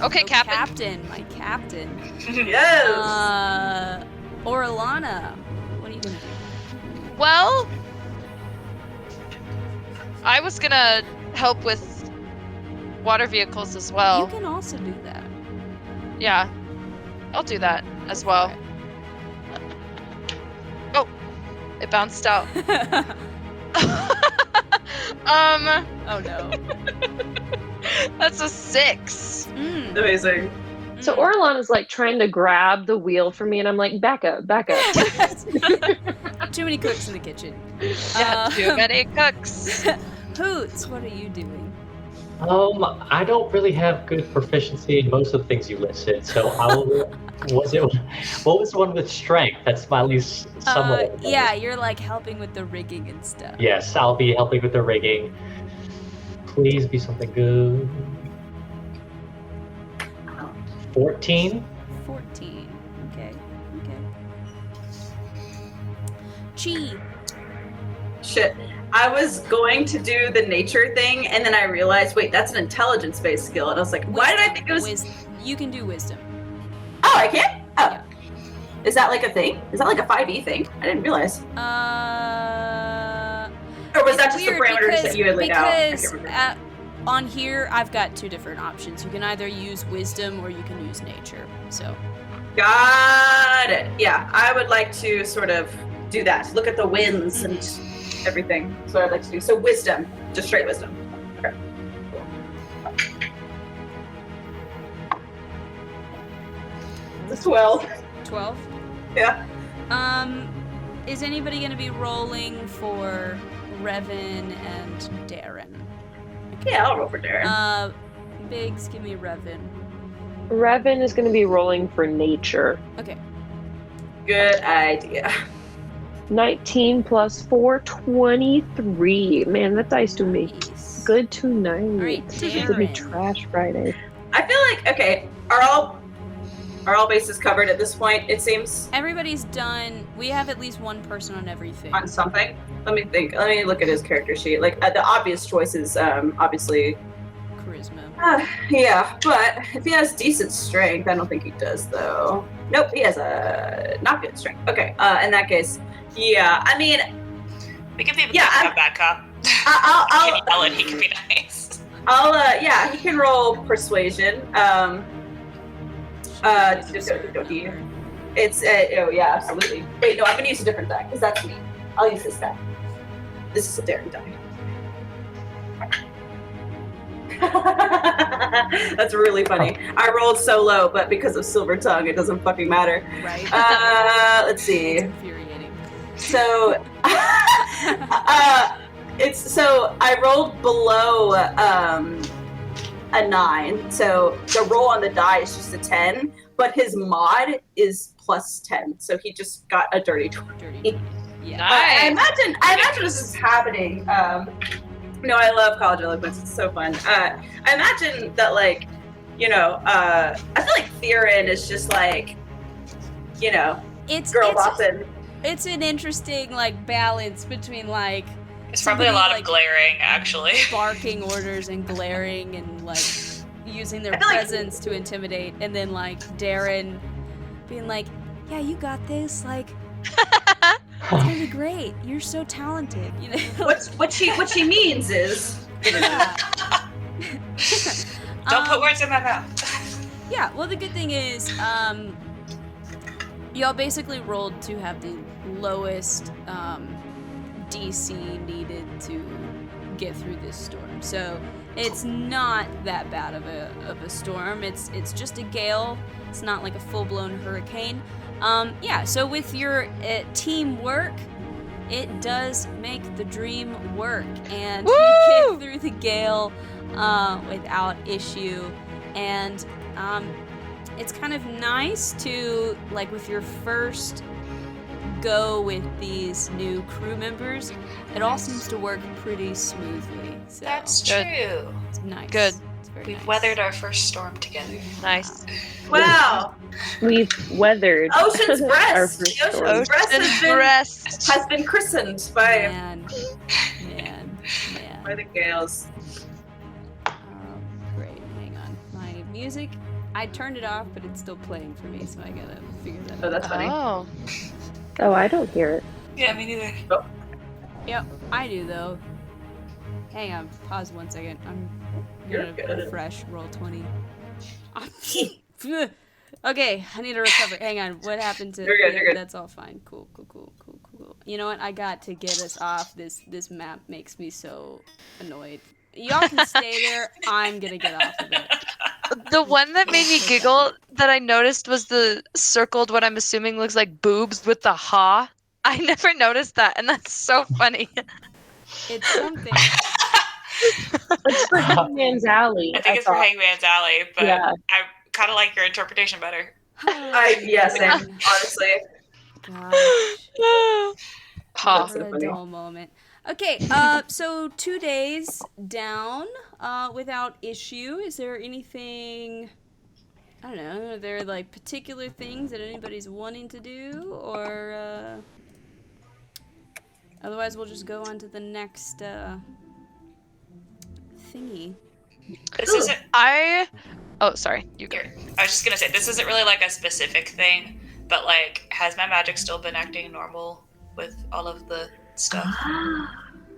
Okay, Oh, Captain. My captain. Yes. Orlana, what are you gonna do? Well, I was gonna help with water vehicles as well. You can also do that. Yeah, I'll do that as well. Oh, it bounced out. Oh no. That's a 6. Mm. Amazing. So Orlon is like trying to grab the wheel from me, and I'm like, back up, back up. Too many cooks in the kitchen. Yeah, too many cooks. Hoots, what are you doing? I don't really have good proficiency in most of the things you listed, so what was the one with strength? That's my least somewhat. Yeah, you're like helping with the rigging and stuff. Yes, I'll be helping with the rigging. Please be something good. 14? 14. Okay. Chi. Shit. I was going to do the nature thing, and then I realized, wait, that's an intelligence-based skill. And I was like, why did I think it was... You can do wisdom. Oh, I can? Oh. Yeah. Is that like a thing? Is that like a 5e thing? I didn't realize. Or was that just the parameters that you had laid out? Because on here, I've got 2 different options. You can either use wisdom or you can use nature. So. Got it. Yeah, I would like to sort of do that. Look at the winds and everything. That's what I'd like to do. So wisdom, just straight wisdom. Okay. It's 12. 12? Yeah. Is anybody going to be rolling for Revan and Darren? Yeah, I'll roll for Darren. Biggs, give me Revan. Revan is going to be rolling for nature. Okay. Good idea. 19 plus 4, 23. Man, that dice do me Nice. good tonight. All right, This is gonna be Darren. Trash Friday. I feel like, okay, are all bases covered at this point, it seems? Everybody's done. We have at least one person on everything. On something? Let me think. Let me look at his character sheet. Like, the obvious choices, obviously... Charisma. Yeah, but if he has decent strength, I don't think he does, though. Nope, he has a not good strength. Okay, in that case, yeah, I mean... We can be Yeah, back up. I'll Can you yell it? He can be nice. Yeah, he can roll persuasion. It's, oh yeah, absolutely. Wait, no, I'm gonna use a different die, because that's me. I'll use this die. This is a Darren die. That's really funny. I rolled so low, but because of Silver Tongue, it doesn't fucking matter. Right? Let's see. It's infuriating. So, so I rolled below a 9. So the roll on the die is just a 10, but his mod is plus 10. So he just got a dirty 20. Dirty 20. Yeah. I imagine this is happening. No, I love College Eloquence. It's so fun. I imagine that, like, I feel like Theron is just like, girl bossing. It's an interesting, like, balance between, like... It's probably a lot of glaring, actually. Barking orders and glaring and, like, using their presence to intimidate. And then, like, Darren being like, yeah, you got this. Like, it's gonna be great. You're so talented. What she means is... Yeah. Don't put words in my mouth. Yeah, well, the good thing is, y'all basically rolled to have the lowest DC needed to get through this storm. So it's not that bad of a storm. It's just a gale. It's not like a full-blown hurricane. Yeah, so with your teamwork, it does make the dream work. And Woo! you get through the gale without issue. And it's kind of nice to, like, with your first go with these new crew members, it all seems to work pretty smoothly. So That's true. it's nice. Good. It's very We've nice. weathered our first storm together. Nice. Wow. We've weathered Ocean's our Breast. first The storm. Ocean's Breast Breast. has been christened by Man. the gales. Great. Hang on. My music, I turned it off, but it's still playing for me, so I gotta figure that out. Oh, that's funny. Oh. Oh, I don't hear it. Yeah, me neither. Yep, I do though. Hang on, pause 1 second. I'm You're gonna good. refresh roll 20. Okay, I need to recover. Hang on, what happened to? You're good, you're good. That's all fine. Cool. You know what? I got to get us off. This map makes me so annoyed. Y'all can stay there. I'm gonna get off of it. The one that made me giggle that I noticed was the circled what I'm assuming looks like boobs with the ha. I never noticed that, and that's so funny. It's something. It's for Hangman's Alley. I think it's for thought. Hangman's Alley, but Yeah. I kind of like your interpretation better. Yes, honestly. Gosh. Ha. That's so What a funny. dull moment. Okay, so 2 days down without issue. Is there anything, I don't know, are there like particular things that anybody's wanting to do, or Otherwise, we'll just go on to the next thingy. This isn't. Oh, sorry. You go. I was just gonna say this isn't really like a specific thing, but like, has my magic still been acting normal with all of the stuff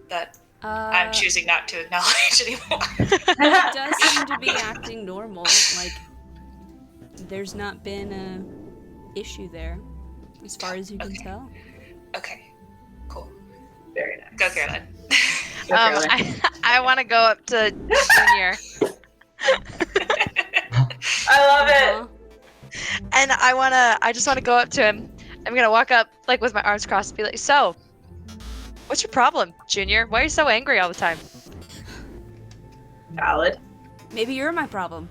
that I'm choosing not to acknowledge anymore? It does seem to be acting normal. Like, there's not been a issue there, as far as you can tell. Okay, cool. Very nice. Go, Caroline. I want to go up to Junior. I love it. And I just want to go up to him. I'm going to walk up, like, with my arms crossed and be like, so, what's your problem, Junior? Why are you so angry all the time? Valid. Maybe you're my problem.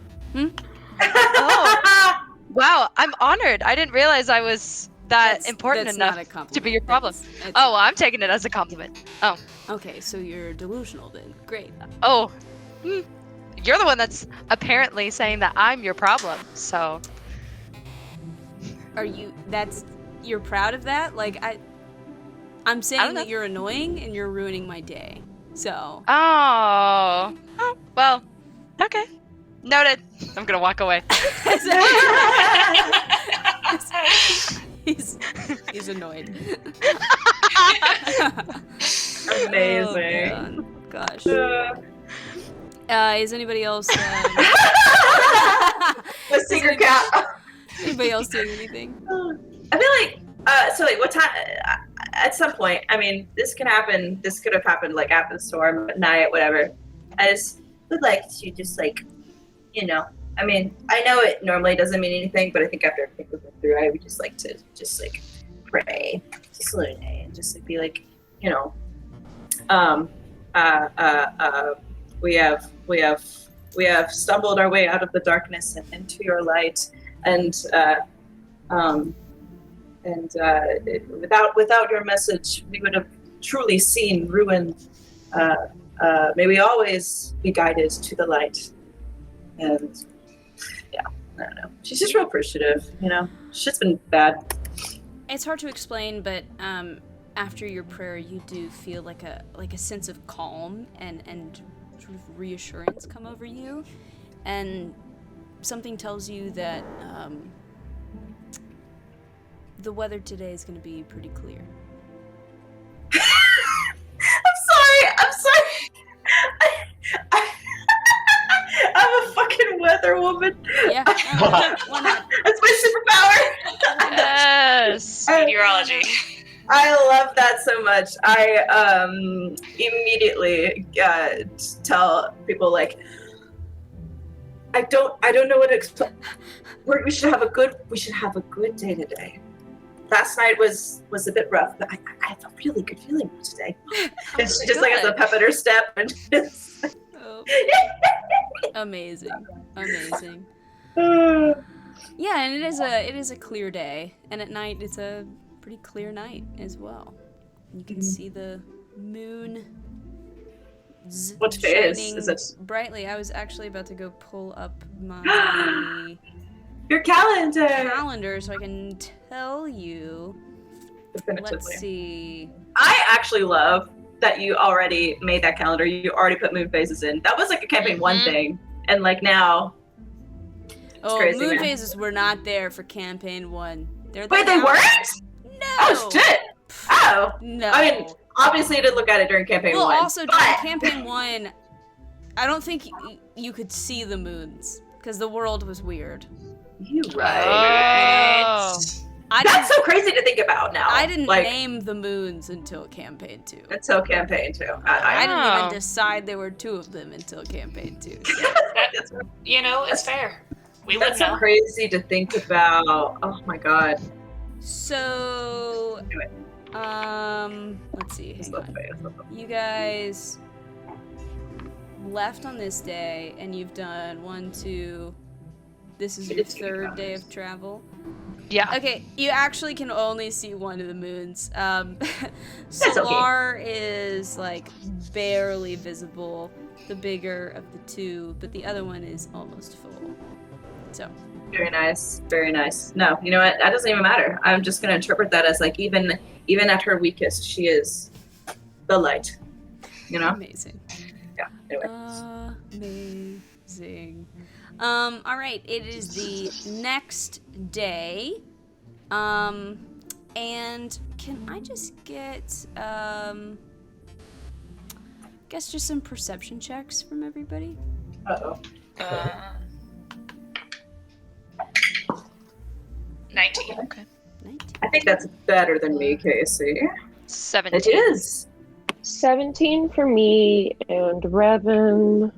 Oh, wow, I'm honored. I didn't realize I was that important that's enough not a compliment. to be your problem. It's Oh, well, I'm taking it as a compliment. Oh. Okay, so you're delusional then. Great. Oh. You're the one that's apparently saying that I'm your problem, so. Are you? You're proud of that? Like I'm saying that you're annoying and you're ruining my day. So. Oh, well, okay. Noted. I'm gonna walk away. He's annoyed. Amazing. Oh, gosh. Is anybody else? The secret cat. Anybody else doing anything? I feel like so like what time? At some point, I mean, this can happen. This could have happened like after the storm, at night, whatever. I just would like to just like, I mean, I know it normally doesn't mean anything, but I think after everything we've been through, I would just like to just like pray to Selene and just like be like, we have stumbled our way out of the darkness and into your light, and without your message, we would have truly seen ruin. May we always be guided to the light. And yeah, I don't know. She's just real appreciative, Shit's been bad. It's hard to explain, but after your prayer, you do feel like a sense of calm and sort of reassurance come over you, and something tells you that the weather today is going to be pretty clear. I'm sorry. I'm a fucking weather woman. Yeah. Why not? That's my superpower. Yes. Meteorology. I love that so much. I immediately tell people like, I don't know what to explain. We should have a good day today. Last night was a bit rough, but I have a really good feeling today. And she just like has a pep in her step and just. Amazing. Yeah, and it is a clear day, and at night it's a pretty clear night as well. You can see the moon. What day is it? Brightly. I was actually about to go pull up my your calendar so I can tell you. Definitively. Let's see. I actually love that you already made that calendar. You already put moon phases in. That was like a campaign 1 thing, and like now. It's crazy, moon man. phases were not there for campaign 1. Wait, they weren't? No. Oh shit! Oh no. I mean, obviously, you didn't look at it during campaign 1. Well, also during campaign 1, I don't think you could see the moons because the world was weird. You right. Oh. That's so crazy to think about now. I didn't name the moons until campaign 2. Until campaign 2. I didn't even decide there were 2 of them until campaign 2. So. It's fair. That's so crazy to think about. Oh my god. So, let's see. Hang on. You guys left on this day, and you've done 1, 2. This is your 3rd day of travel. Yeah. Okay, you actually can only see one of the moons. Solar is like barely visible, the bigger of the 2, but the other one is almost full. So. Very nice. Very nice. No, you know what? That doesn't even matter. I'm just gonna interpret that as like even at her weakest, she is the light. You know? Amazing. Yeah. Anyway. Amazing. All right. It is the next day. And can I just get guess just some perception checks from everybody? Uh-oh. 19. Okay. 19. I think that's better than me, Casey. 17. It is. 17 for me, and Revan,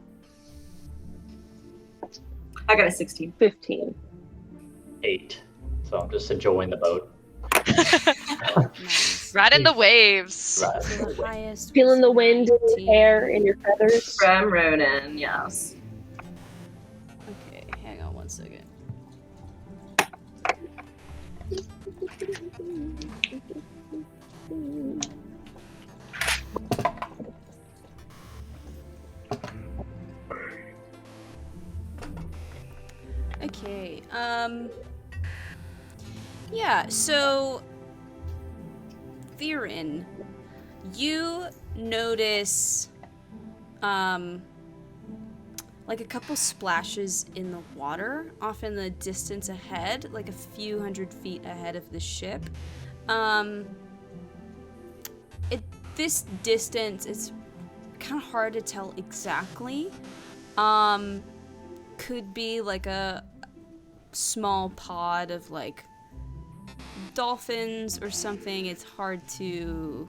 I got a 16. 15. 8. So I'm just enjoying the boat. Nice. Riding the waves. Right. So the highest Feeling was the wind in your 19. hair and your feathers. From Ronan, yes. Okay, hang on one second. Okay, yeah, so Theron, you notice like a couple splashes in the water off in the distance ahead, like a few hundred feet ahead of the ship. At this distance, it's kind of hard to tell exactly. Could be like a small pod of like dolphins or something. It's hard to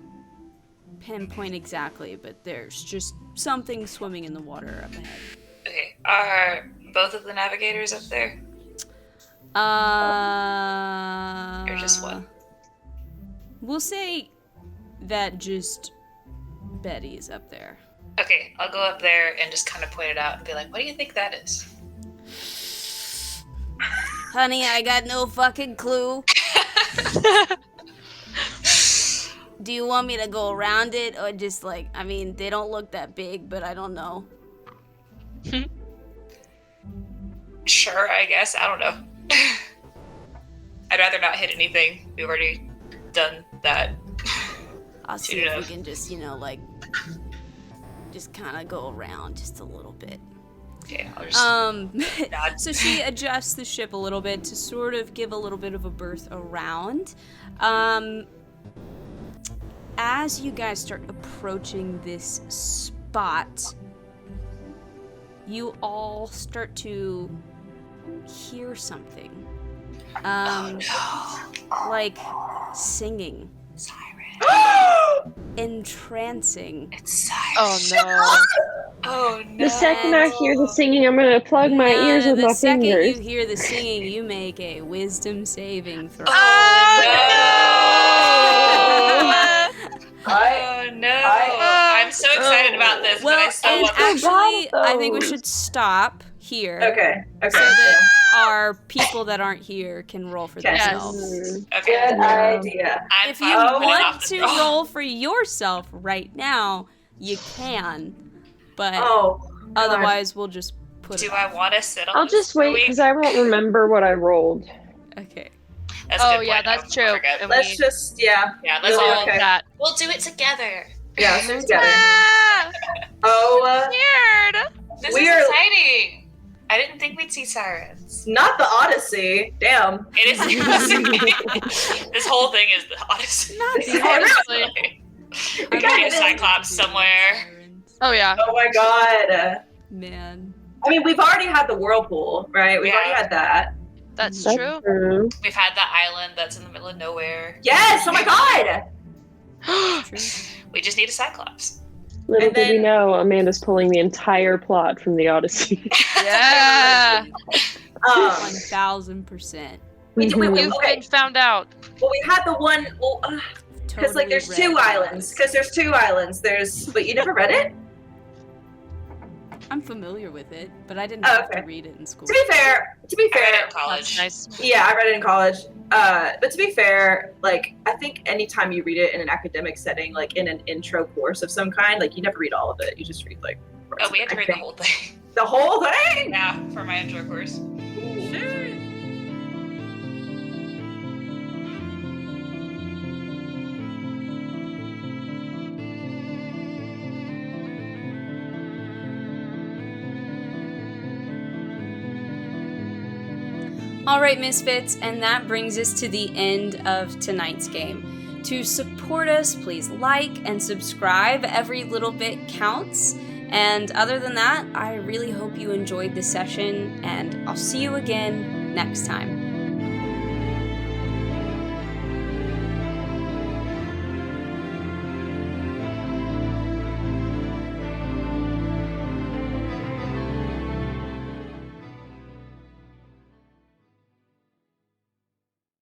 pinpoint exactly, but there's just something swimming in the water up ahead. Okay, are both of the navigators up there? Or just one? We'll say that just Betty's up there. Okay, I'll go up there and just kind of point it out and be like, what do you think that is? Honey, I got no fucking clue. Do you want me to go around it or just like, I mean, they don't look that big, but I don't know. Sure, I guess. I don't know. I'd rather not hit anything. We've already done that. I'll see if we can just, like, just kind of go around just a little bit. Okay, I'll just nod. So she adjusts the ship a little bit to sort of give a little bit of a berth around. As you guys start approaching this spot, you all start to hear something. Like singing. Siren. Entrancing. It's siren. Oh no. Oh no. The second I hear the singing, I'm gonna plug my ears with the my second fingers. you hear the singing, you make a wisdom saving throw. Oh no! I'm so excited about this, but I still and want actually, those. I think we should stop here. Okay. So that our people that aren't here can roll for Okay. themselves. Okay. Good idea. I'm If you fine with putting want off the to draw. roll for yourself right now, you can. But Oh. God. otherwise, we'll just put Do it I off. want to sit on I'll this just for a wait week? because I won't remember what I rolled. Okay. That's a Oh good yeah, point. that's I true. forget. And Let's we just, yeah. Yeah, let's we'll all. okay. that. We'll do it together. Yeah, let's do it together. Ah, Oh, weird. This We is are- exciting. I didn't think we'd see sirens. not the Odyssey. Damn. It is the Odyssey. This whole thing is the Odyssey. Not This the is Honestly. We gotta get a Cyclops somewhere. Oh yeah. Oh my god. Man. I mean, we've already had the whirlpool, right? We've Yeah. already had that. That's That's true. true. We've had the island that's in the middle of nowhere. Yes. Oh my god. True. We just need a Cyclops. Little And did we then- know, Amanda's pulling the entire plot from the Odyssey. Yeah. 1000%. We do- we- You've okay. been found out. Well, we had the one. Well, because like there's two islands. Because there's two islands. There's. But you never read it. I'm familiar with it, but I didn't Oh, have okay. to read it in school. To be fair. I read it in That's college. nice. Yeah, I read it in college. But to be fair, like I think anytime you read it in an academic setting, like in an intro course of some kind, like you never read all of it. You just read like. Oh, we had to I read the think. whole thing. The whole thing. Yeah, for my intro course. All right, Misfits, and that brings us to the end of tonight's game. To support us, please like and subscribe. Every little bit counts. And other than that, I really hope you enjoyed this session, and I'll see you again next time.